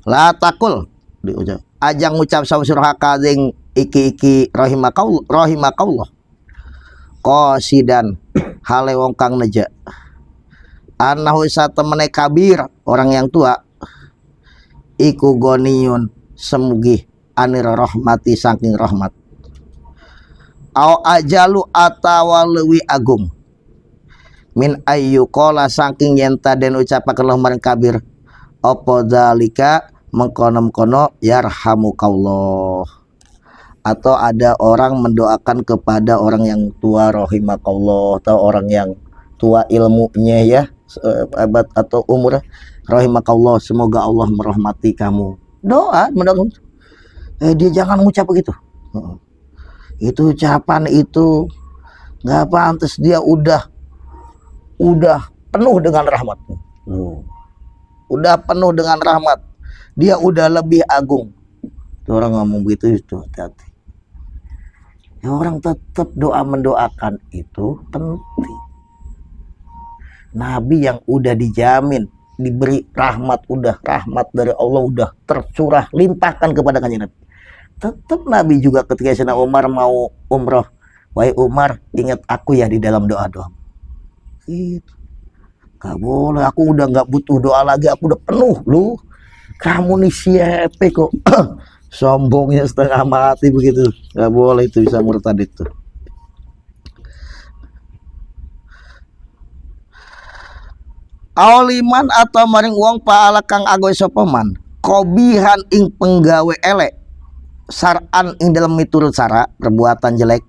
La takul diucap ajang ngucap sapa sira kading iki rahimakallah qasidan hale wong kang neja anahu satemene kabir, orang yang tua iku goniyun semugi anir rahmati saking rahmat, au ajalu atawa lewi agung min ayyu qala saking yen den ucapaken maring kabir apa zalika mengkono-mengkono yarhamukallah, atau ada orang mendoakan kepada orang yang tua rahimakallah, atau orang yang tua ilmunya ya, abad atau umur, rahimakallah, semoga Allah merahmati kamu. Doa mendoakan. Dia jangan mengucap begitu. Itu ucapan itu nggak pantas, dia udah penuh dengan rahmat-Mu. Udah penuh dengan rahmat. Dia udah lebih agung. Tuh orang ngomong begitu itu hati-hati. Ya, orang tetap doa mendoakan itu penting. Nabi yang udah dijamin diberi rahmat, udah rahmat dari Allah udah tercurah limpahkan kepada kanjeng Nabi. Tetap Nabi juga ketika Sayyidina Umar mau umroh, wahai Umar, ingat aku ya di dalam doa-doa. Itu gak boleh, aku udah gak butuh doa lagi, aku udah penuh. Lu kamu nih siapa kok sombongnya setengah mati begitu. Gak boleh, itu bisa murtad itu. Auliman atau maring wong paala kang agoy sopaman kobihan ing penggawe elek saran ing dalam miturut sara perbuatan jelek.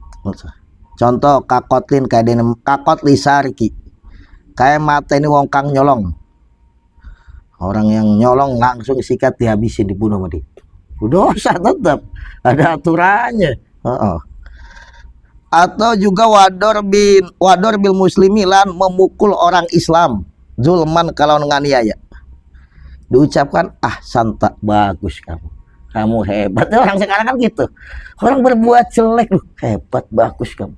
Contoh kakotlin kayak dene kakot lisariki kayak mata ini wong kang nyolong. Orang yang nyolong langsung sikat dihabisin, dibunuh sama dia. Dosa tetap ada aturannya. Atau juga wador bil muslimilan memukul orang Islam zulman kalau nganiaya. Diucapkan santa, bagus kamu hebat. Orang sekarang kan gitu, orang berbuat jelek loh, hebat, bagus kamu.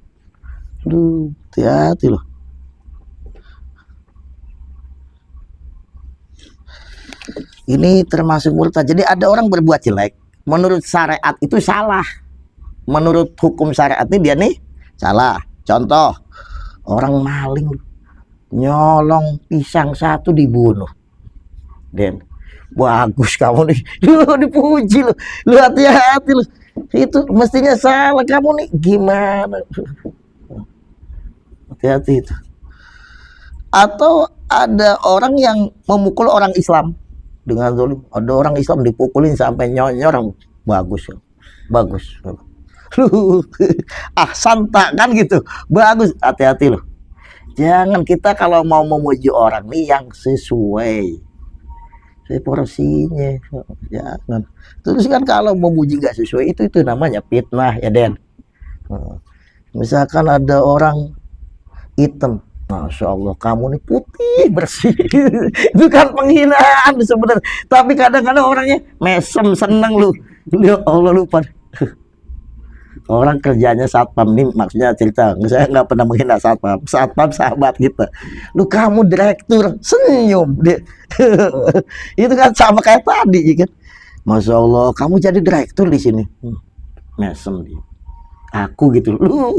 Hati-hati loh. Ini termasuk murtad. Jadi ada orang berbuat jelek menurut syariat itu salah, menurut hukum syariat ini dia nih salah. Contoh orang maling nyolong pisang satu dibunuh. Den, bagus kamu nih. Dipuji lu. Lu hati-hati lu. Itu mestinya salah kamu nih. Gimana? Hati-hati itu. Atau ada orang yang memukul orang Islam dengan zalim. Ada orang Islam dipukulin sampai nyorong. Bagus. Bagus. Lu santa kan gitu. Bagus. Hati-hati lu. Jangan kita kalau mau memuji orang nih yang sesuai porsinya. Jangan. Terus kan kalau memuji nggak sesuai itu namanya fitnah ya Den. Misalkan ada orang hitam, Masya Allah kamu nih putih bersih. Itu kan penghinaan sebenarnya. Tapi kadang-kadang orangnya mesem seneng lu. Ya Allah lupa. Orang kerjanya satpam nih, maksudnya cerita, saya nggak pernah menghina satpam sahabat kita. Lu kamu direktur, senyum dia. Itu kan sama kayak tadi kan. Masya Allah kamu jadi direktur di sini. Mesem dia. Aku gitu lu.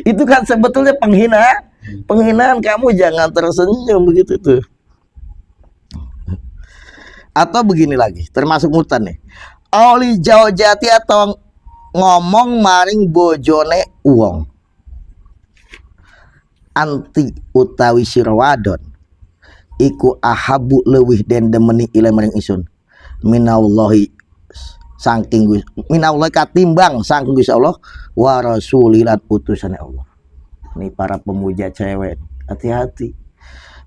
Itu kan sebetulnya penghinaan, kamu jangan tersenyum begitu tuh. Atau begini lagi, termasuk murtad nih. Oli jauh jati atau ngomong maring bojone uwong anti utawi sirawadon iku ahabu leuwih den demeni ila maring isun minallahi saking minallahi katimbang saking Gusti Allah wa rasulilan utusane Allah. Ini para pemuja cewek hati-hati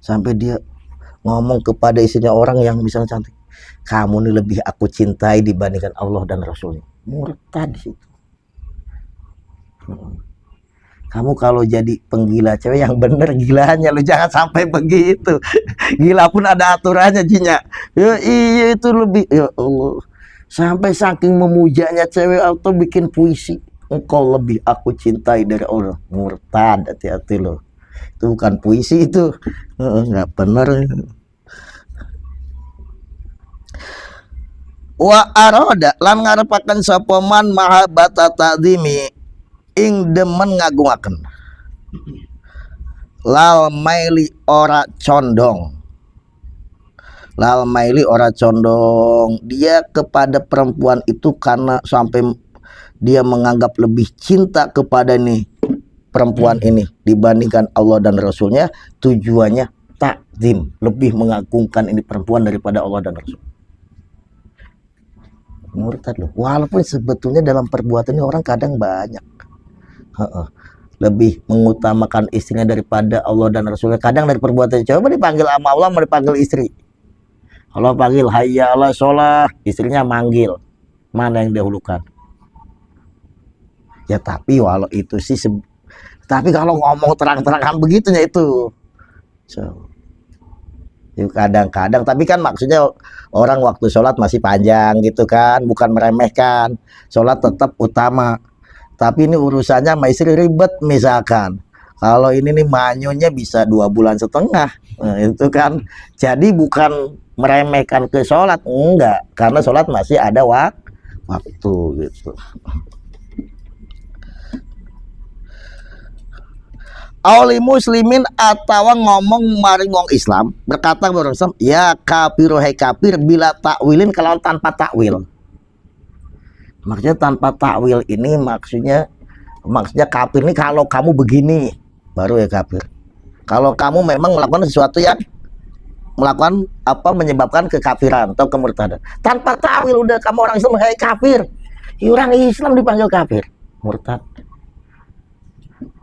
sampai dia ngomong kepada istrinya orang yang misalnya cantik, kamu nih lebih aku cintai dibandingkan Allah dan Rasulnya. Murtad situ. Kamu kalau jadi penggila cewek yang bener gilanya, lu jangan sampai begitu. Gila pun ada aturannya jinya. Ya iya itu lebih, ya Allah. Sampai saking memujanya cewek atau bikin puisi, engkau lebih aku cintai dari Allah. Murtad, hati-hati lo. Itu bukan puisi itu. Nggak bener. Wa aroda lan ngarepaken sapa man mahabbata ta'zimi ing demen ngagungaken lal maili ora condong dia kepada perempuan itu karena sampai dia menganggap lebih cinta kepada nih perempuan ini dibandingkan Allah dan Rasulnya. Tujuannya takzim, lebih mengagungkan ini perempuan daripada Allah dan Rasul. Murtad loh. Walaupun sebetulnya dalam perbuatan ini orang kadang banyak lebih mengutamakan istrinya daripada Allah dan Rasulnya. Kadang dari perbuatan coba dipanggil sama Allah, mau dipanggil istri. Allah panggil hayya ala sholah, istrinya manggil. Mana yang dahulukan? Ya tapi walau itu sih tapi kalau ngomong terang-terangan begitunya itu So, kadang-kadang, tapi kan maksudnya orang waktu sholat masih panjang gitu kan, bukan meremehkan, sholat tetap utama. Tapi ini urusannya sama istri ribet misalkan. Kalau ini nih manyunya bisa 2,5 bulan, nah, itu kan. Jadi bukan meremehkan ke sholat, enggak, karena sholat masih ada waktu gitu. Auli muslimin atau ngomong maring wong Islam, berkata orang Islam, ya kafir hai kafir bila takwilin, kalau tanpa takwil. Maksudnya tanpa takwil ini maksudnya kafir ini kalau kamu begini baru ya kafir. Kalau kamu memang melakukan sesuatu yang menyebabkan kekafiran atau kemurtadan. Tanpa takwil udah kamu orang Islam hai kafir. Orang Islam dipanggil kafir, murtad.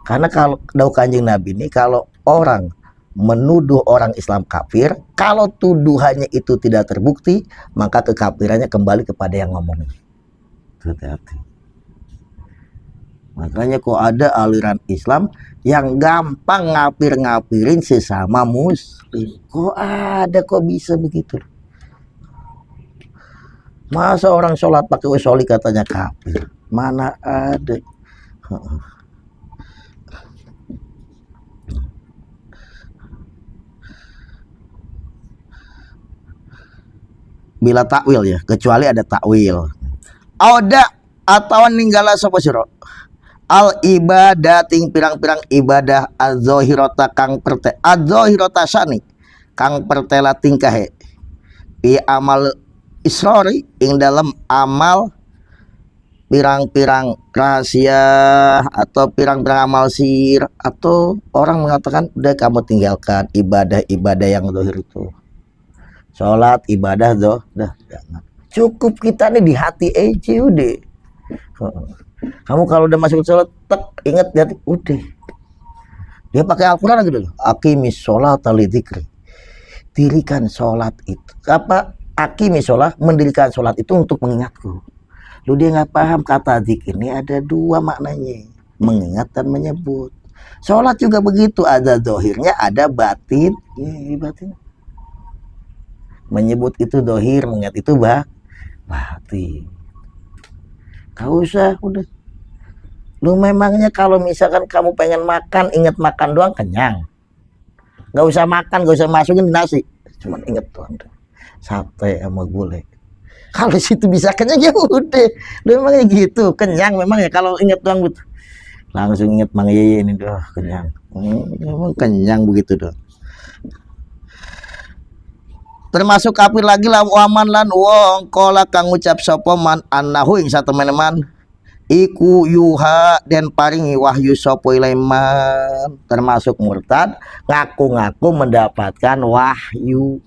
Karena kalau dawuh Kanjeng Nabi ini, kalau orang menuduh orang Islam kafir, kalau tuduhannya itu tidak terbukti, maka kekafirannya kembali kepada yang ngomongnya. Hati-hati. Makanya kok ada aliran Islam yang gampang ngapir-ngapirin sesama muslim. Kok ada, kok bisa begitu? Masa orang sholat pakai usoli katanya kafir? Mana ada? Bila takwil ya, kecuali ada takwil. Auda atau ninggala sapa sira al ibadah ting pirang-pirang ibadah az-zahirata kang perte az-zahirata sani kang pertela tingkahe pi amal israri ing dalam amal pirang-pirang rahasia atau pirang-pirang amal sir, atau orang mengatakan udah kamu tinggalkan ibadah-ibadah yang zahir itu. Sholat ibadah dah jangan. Cukup kita nih di hati aja udah. Kamu kalau udah masuk sholat, ingat di hati udah. Dia pakai Al-Quran aja dulu. Aqimis sholata lidzikri. Dirikan sholat itu. Aqimis sholat, mendirikan sholat itu untuk mengingatku. Lu dia nggak paham kata zikir ini ada dua maknanya, mengingat dan menyebut. Sholat juga begitu, ada zahirnya, ada batin. Batin. Menyebut itu dohir, mengingat itu batin. Kau usah udah. Lu memangnya kalau misalkan kamu pengen makan, ingat makan doang kenyang. Gak usah makan, gak usah masukin nasi, cuman inget doang. Sate sama gulai. Kalau situ bisa kenyang ya udah. Lu memangnya gitu, kenyang memang ya kalau inget doang gitu. Langsung inget Mang Yeye ini doh kenyang. Memang kenyang begitu doh. Termasuk kafir lagi lah waman lan wong kola kang ucap sapa man annahu ing satemeneman iku yuha den paringi wahyu sapa ilaiman, termasuk murtad ngaku-ngaku mendapatkan wahyu.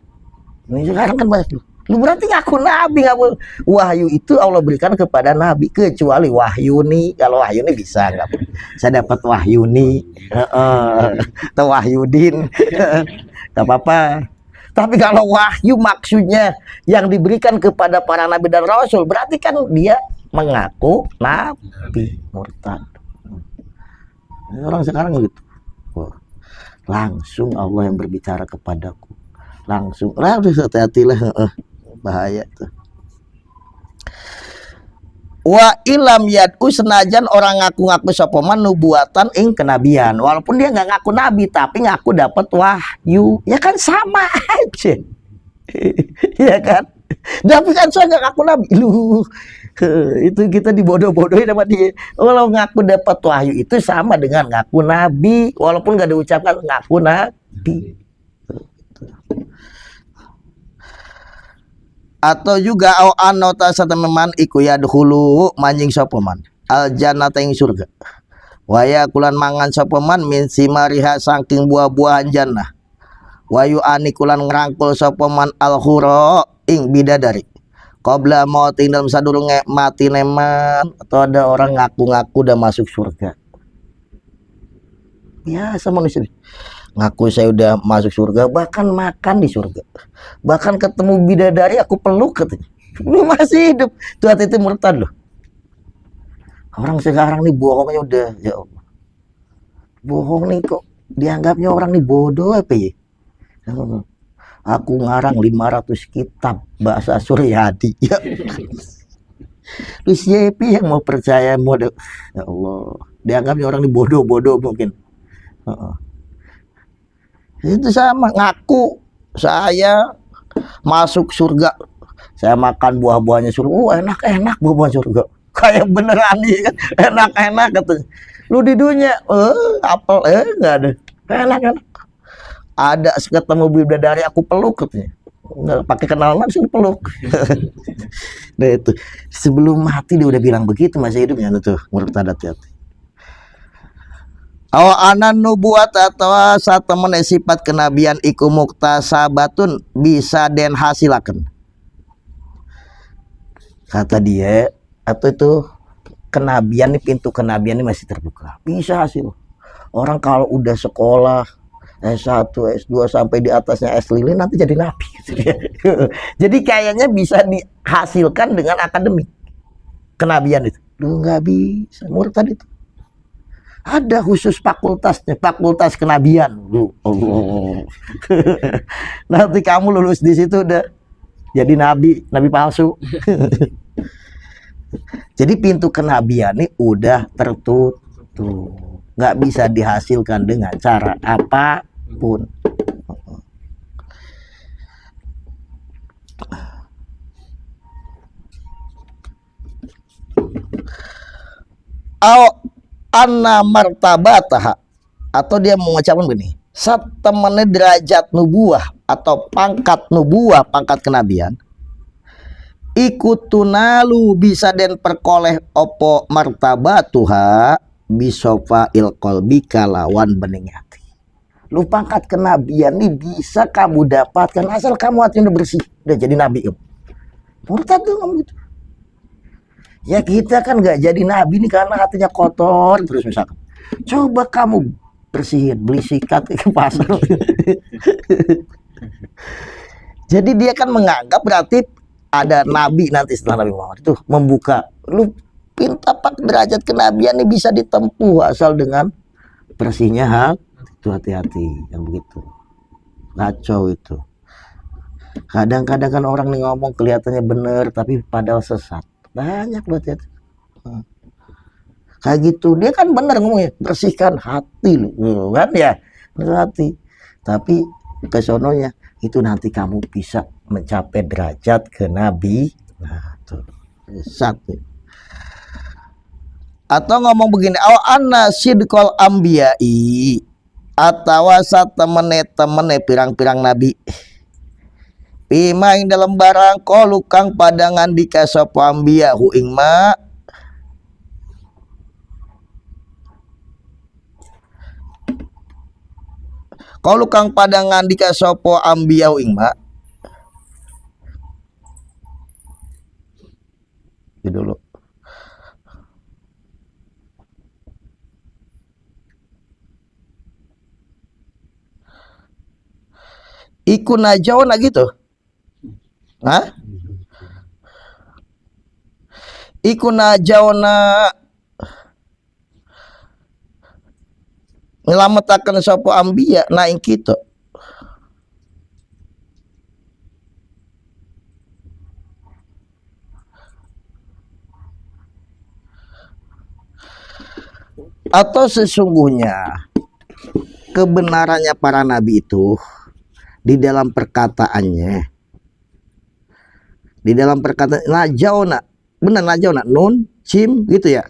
Ini sekarang kan banyak lu berarti ngaku nabi, ngaku wahyu itu Allah berikan kepada nabi, kecuali wahyuni. Kalau wahyuni bisa nggak, saya dapat wahyuni atau wahyudin nggak apa-apa. Tapi kalau wahyu maksudnya yang diberikan kepada para nabi dan rasul, berarti kan dia mengaku nabi, murtad. Orang sekarang gitu. Langsung Allah yang berbicara kepadaku. Langsung, hati-hatilah, bahaya tuh. Wa ilam yad'u, senajan orang ngaku-ngaku sapa man nubuatan ing kenabian, walaupun dia nggak ngaku nabi tapi ngaku dapat wahyu, ya kan sama aja. Ya kan, tapi kan saya nggak ngaku nabi. Lu itu kita dibodoh-bodohin sama dia. Kalau ngaku dapat wahyu itu sama dengan ngaku nabi, walaupun nggak diucapkan ngaku nabi. Atau juga au anota satememan iku yadkhulu manjing sapa man al jannata ing surga, waya kulan mangan sapa man min simariha saking buah-buahan jannah, wayu anikulan ngrangkul sapa man al khura ing bidadari qabla mauti dalam sadurunge mati neman. Atau ada orang ngaku-ngaku udah masuk surga, biasa manusia ngaku saya udah masuk surga, bahkan makan di surga, bahkan ketemu bidadari aku peluk katanya. Lu masih hidup tuh, hati itu murtad loh. Orang sekarang nih bohongnya udah, ya Allah, bohong nih kok dianggapnya orang nih bodoh apa ya. Aku ngarang 500 kitab bahasa Suryadi. Ya. Lu siapa yang mau percaya model? Ya Allah, dianggapnya orang ini bodoh-bodoh mungkin. Itu sama ngaku saya masuk surga. Saya makan buah-buahnya surga. Enak-enak buah-buah surga. Kayak beneran nih kan. Enak-enak katanya. Lu di dunia, apel enggak ada. Enak-enak. Ada ketemu bidadari aku peluk katanya. Nggak pakai kenalan langsung peluk. Nah itu sebelum mati dia udah bilang begitu, masih hidupnya tuh murtad hati-hati. Anan nubuat atau satu meneh sifat kenabian iku muktasabatun bisa den hasilaken. Kata dia, atau itu kenabian nih, pintu kenabian ini masih terbuka. Bisa hasil. Orang kalau udah sekolah S1, S2 sampai di atasnya S lilin nanti jadi nabi. Jadi kayaknya bisa dihasilkan dengan akademik kenabian itu. Lu nggak bisa, murtad itu. Ada khusus fakultasnya, fakultas kenabian. Lu, Allah. Nanti kamu lulus di situ udah jadi nabi palsu. Jadi pintu kenabian ini udah tertutup. Nggak bisa dihasilkan dengan cara apapun. Anna martabataha, atau dia mengucapkan begini, satemene derajat nubuah atau pangkat nubuah, pangkat kenabian, ikutunalu bisa den perkoleh opo martabatuha bisofa ilkolbi kalawan bening hati. Lu pangkat kenabian nih bisa kamu dapatkan asal kamu hatinya udah bersih, udah jadi nabi. Murtad tuh ngomong gitu. Ya kita kan nggak jadi nabi nih karena hatinya kotor terus misalkan. Coba kamu bersihin, beli sikat ke pasar. Jadi dia kan menganggap berarti ada nabi nanti setelah Nabi Muhammad itu membuka. Lu pinta pak derajat kenabian ini bisa ditempuh asal dengan bersihnya hati. Itu hati-hati yang begitu. Kacau itu. Kadang-kadang kan orang nih ngomong kelihatannya benar tapi padahal sesat. Banyak loh hati-hati. Kayak gitu dia kan benar ngomongnya, bersihkan hati lu kan ya, hati. Tapi kesononya itu nanti kamu bisa mencapai derajat ke nabi. Nah tuh satu. Atau ngomong begini, anna sidqal ambiyai, atau satemene pirang-pirang nabi Pima ing dalam barang qalu kang padangan dikasapa ambiya hu ing ma qalu kang padangan dikasapa ambiya hu ing ma dulu iku najawna gitu. Hah? Iku najawna ngelametaken sapa ambiya na ing kita. Atau sesungguhnya kebenarannya para nabi itu di dalam perkataannya, di dalam perkataan najauna, benar najauna, nun cim gitu ya.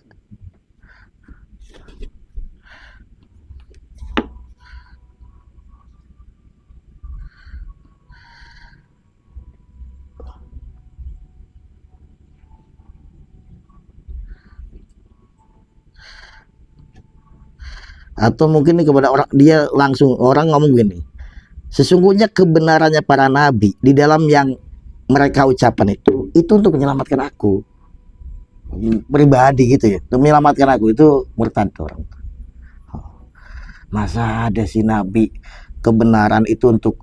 Atau mungkin ini kepada orang, dia langsung orang ngomong gini, sesungguhnya kebenarannya para nabi di dalam yang mereka ucapan itu untuk menyelamatkan aku pribadi gitu ya, untuk menyelamatkan aku. Itu murtad orang. Masa ada si nabi kebenaran itu untuk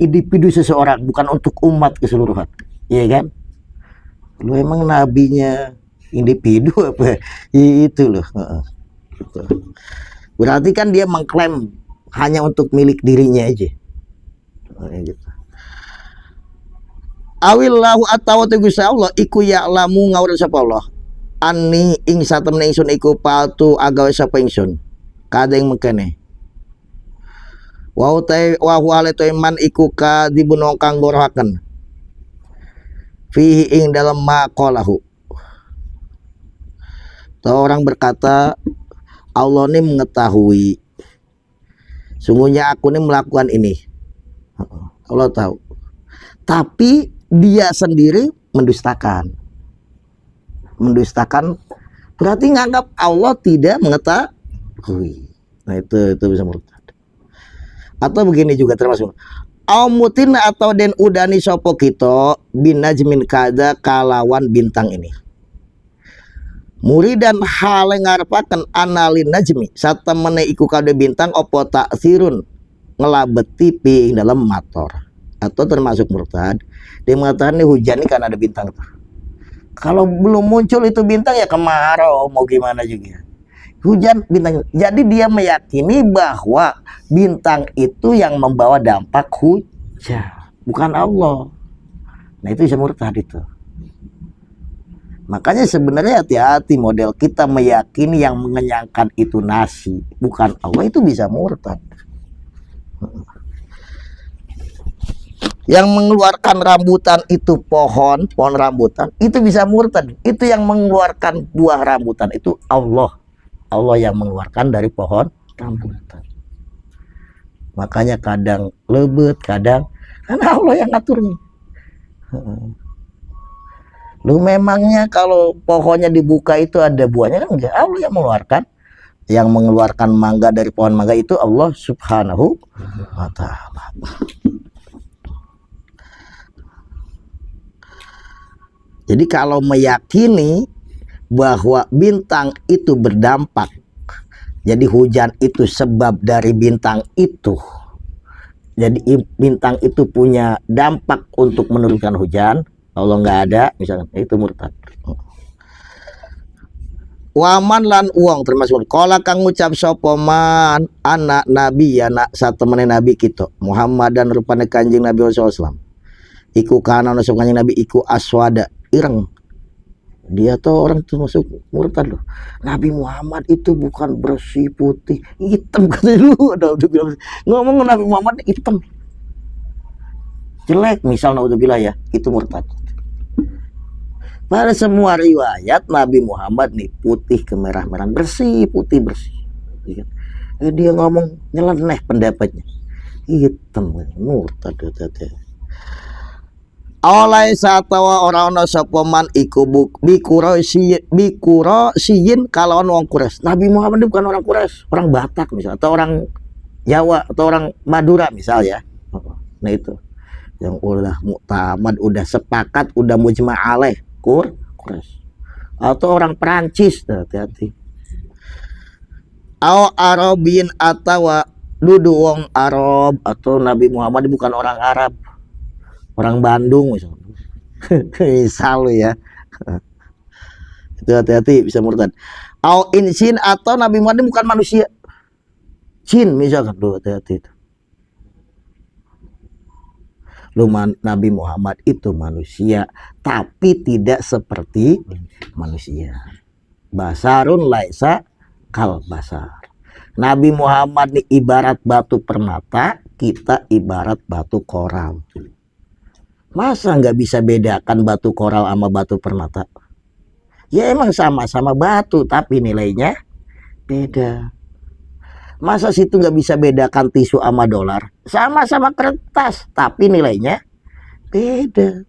individu seseorang, bukan untuk umat keseluruhan, iya kan? Lu emang nabinya individu apa? Itu loh. Berarti kan dia mengklaim hanya untuk milik dirinya aja. Gitu. Awillahu atawa te Gusti Allah iku ya'lamu ngawur sapa Allah. Ani ing satemene ingsun iku patu agawe sapa ingsun. Kadang mengkene. Wa huwa man iku kadibun kang gorohaken. Fihi ing dalam maqalahu. Orang berkata Allah ini mengetahui. Sungguhnya aku ini melakukan ini. Allah tahu. Tapi dia sendiri mendustakan. Mendustakan berarti nganggap Allah tidak mengetahui. Nah itu bisa murtad. Atau begini juga termasuk mutin atau den udani sopo kita binajmin kada kalawan bintang ini. Muridan hale ngarepaken analin najmi satemene iku kade bintang opo taksirun ngelabeti pi dalam motor. Atau termasuk murtad dia mengatakan ini hujan ini karena ada bintang tuh. Kalau belum muncul itu bintang ya kemarau mau gimana juga hujan bintang. Jadi dia meyakini bahwa bintang itu yang membawa dampak hujan, bukan Allah. Nah itu bisa murtad itu. Makanya sebenarnya hati-hati model kita meyakini yang mengenyangkan itu nasi bukan Allah, itu bisa murtad. Yang mengeluarkan rambutan itu pohon rambutan itu bisa murtad. Itu yang mengeluarkan buah rambutan itu Allah yang mengeluarkan dari pohon rambutan. Makanya kadang lebat, kadang karena Allah yang ngaturnya. Lu memangnya kalau pohonnya dibuka itu ada buahnya kan enggak? Allah yang mengeluarkan. Yang mengeluarkan mangga dari pohon mangga itu Allah Subhanahu wa ta'ala. Jadi kalau meyakini bahwa bintang itu berdampak, jadi hujan itu sebab dari bintang itu, jadi bintang itu punya dampak untuk menurunkan hujan, Allah nggak ada misalnya, itu murtad. Waman lan uang termasuk kala kang ngucap sapa man anak nabi anak satemene nabi kita Muhammad dan rupane kanjeng Nabi sallallahu alaihi wasallam iku kana ana kanjeng Nabi iku aswada ireng. Dia tuh orang tuh masuk murtad loh. Nabi Muhammad itu bukan bersih putih, hitam katanya lu. Udah bilang ngomong Nabi Muhammad hitam, jelek misal naudzubillah ya, itu murtad. Pada semua riwayat Nabi Muhammad nih putih kemerah-merahan, bersih putih bersih. Dia ngomong nyeleneh pendapatnya, hitam, murtad. Oleh satawa orang ono sopoman iku bikuro siyin kalawan wong Quraisy. Nabi Muhammad itu bukan orang Quraisy, orang Batak misal, atau orang Jawa atau orang Madura misal ya. Nah itu yang udah muktamad, udah sepakat, udah mujma' alaih Quraisy. Atau orang Perancis, hati-hati. Au Arabin atawa dudu wong Arab, atau Nabi Muhammad bukan orang Arab. Orang Bandung misalnya. Misal ya. Itu hati-hati bisa murtad. Au insin atau Nabi Muhammad bukan manusia. Jin misalkan, tuh hati-hati itu. Nabi Muhammad itu manusia tapi tidak seperti manusia. Basarun laisa kal basar. Nabi Muhammad ini ibarat batu permata, kita ibarat batu koral. Masa nggak bisa bedakan batu koral sama batu permata? Ya emang sama-sama batu tapi nilainya beda. Masa situ nggak bisa bedakan tisu sama dolar? Sama-sama kertas tapi nilainya beda.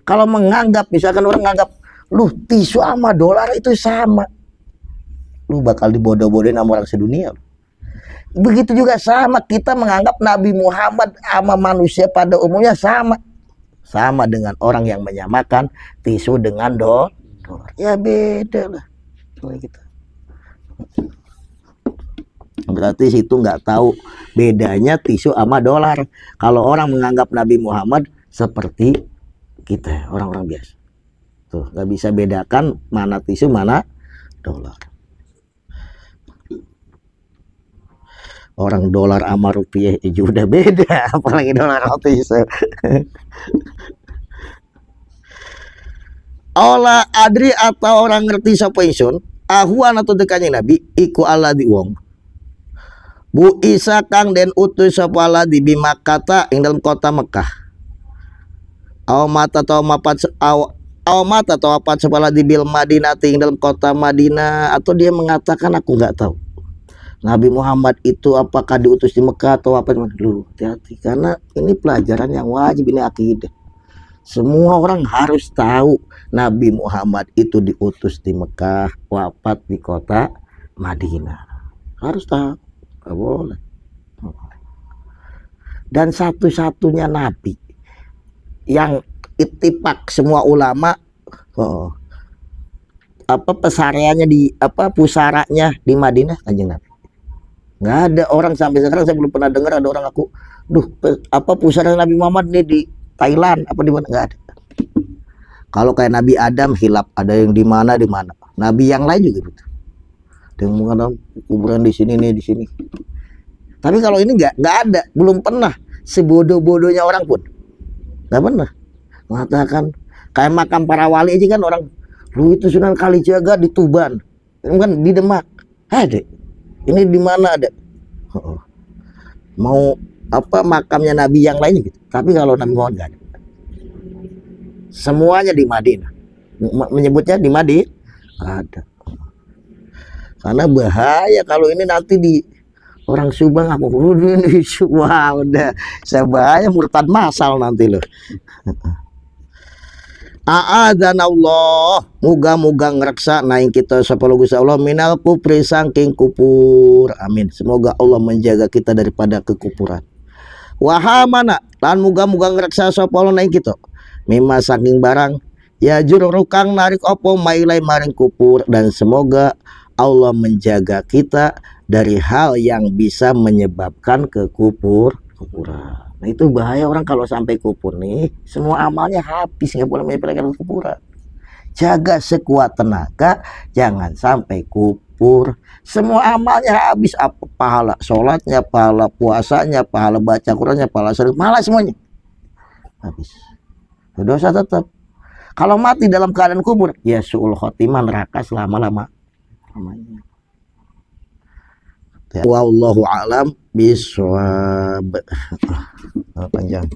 Kalau menganggap, misalkan orang menganggap lu tisu sama dolar itu sama, lu bakal dibodoh-bodohin sama orang sedunia. Begitu juga sama kita menganggap Nabi Muhammad sama manusia pada umumnya sama dengan orang yang menyamakan tisu dengan dolar. Ya beda lah gitu. Berarti situ nggak tahu bedanya tisu sama dolar. Kalau orang menganggap Nabi Muhammad seperti kita orang-orang biasa, tuh nggak bisa bedakan mana tisu mana dolar. Orang dolar sama rupiah itu udah beda, apalagi dolar otis. Ola adri atau orang ngerti sapa ingsun, ahuan atau dekane nabi iku Allah di wong. Bu Isa kang den utus sapa Allah di Bimakata ing dalam kota Mekah. Aw mata atau mapat aw mata atau apa sepala di bil Madinah ing dalam kota Madinah, atau dia mengatakan aku nggak tahu. Nabi Muhammad itu apakah diutus di Mekah atau apa? Dulu hati-hati, karena ini pelajaran yang wajib, ini akidah. Semua orang harus tahu Nabi Muhammad itu diutus di Mekah, wafat di kota Madinah. Harus tahu, nggak boleh. Dan satu-satunya Nabi yang ittifaq semua ulama, pesaranya di pusaranya di Madinah, Kanjeng Nabi. Nggak ada orang sampai sekarang, saya belum pernah dengar ada orang aku, pusara Nabi Muhammad nih di Thailand apa di mana, nggak ada. Kalau kayak Nabi Adam hilap, ada yang di mana. Nabi yang lain juga gitu. Ada yang mengatakan kuburan di sini nih, di sini. Tapi kalau ini nggak ada, belum pernah. Sebodoh-bodohnya orang pun nggak pernah mengatakan. Kayak makam para wali aja kan orang, lu itu Sunan Kalijaga di Tuban, kan di Demak, ada. Ini di mana ada? Mau makamnya Nabi yang lain gitu. Tapi kalau Nabi Muhammad nggak ada. Semuanya di Madinah. Menyebutnya di Madinah ada. Karena bahaya kalau ini nanti di orang Subang apa ini, wah udah saya bahaya, murtad masal nanti loh. A'adzanallah, muga-muga ngreksa naing kita sapalo Gusti Allah minal kufri saking kupur. Amin. Semoga Allah menjaga kita daripada kekufuran. Wahamana, lan muga-muga ngreksa sapalo naing kita mimma saking barang ya juru kang narik opo mailai maring kupur, dan semoga Allah menjaga kita dari hal yang bisa menyebabkan kekufuran. Nah itu bahaya orang kalau sampai kupur nih, semua amalnya habis, nggak boleh menyepelekan kuburan. Jaga sekuat tenaga, jangan sampai kupur. Semua amalnya habis, apa pahala sholatnya, pahala puasanya, pahala baca Qurannya, pahala sering, malah semuanya habis. Dosa tetap. Kalau mati dalam keadaan kubur, ya su'ul khotimah, neraka selama-lamanya. Wallahu a'lam bishawab. Panjang.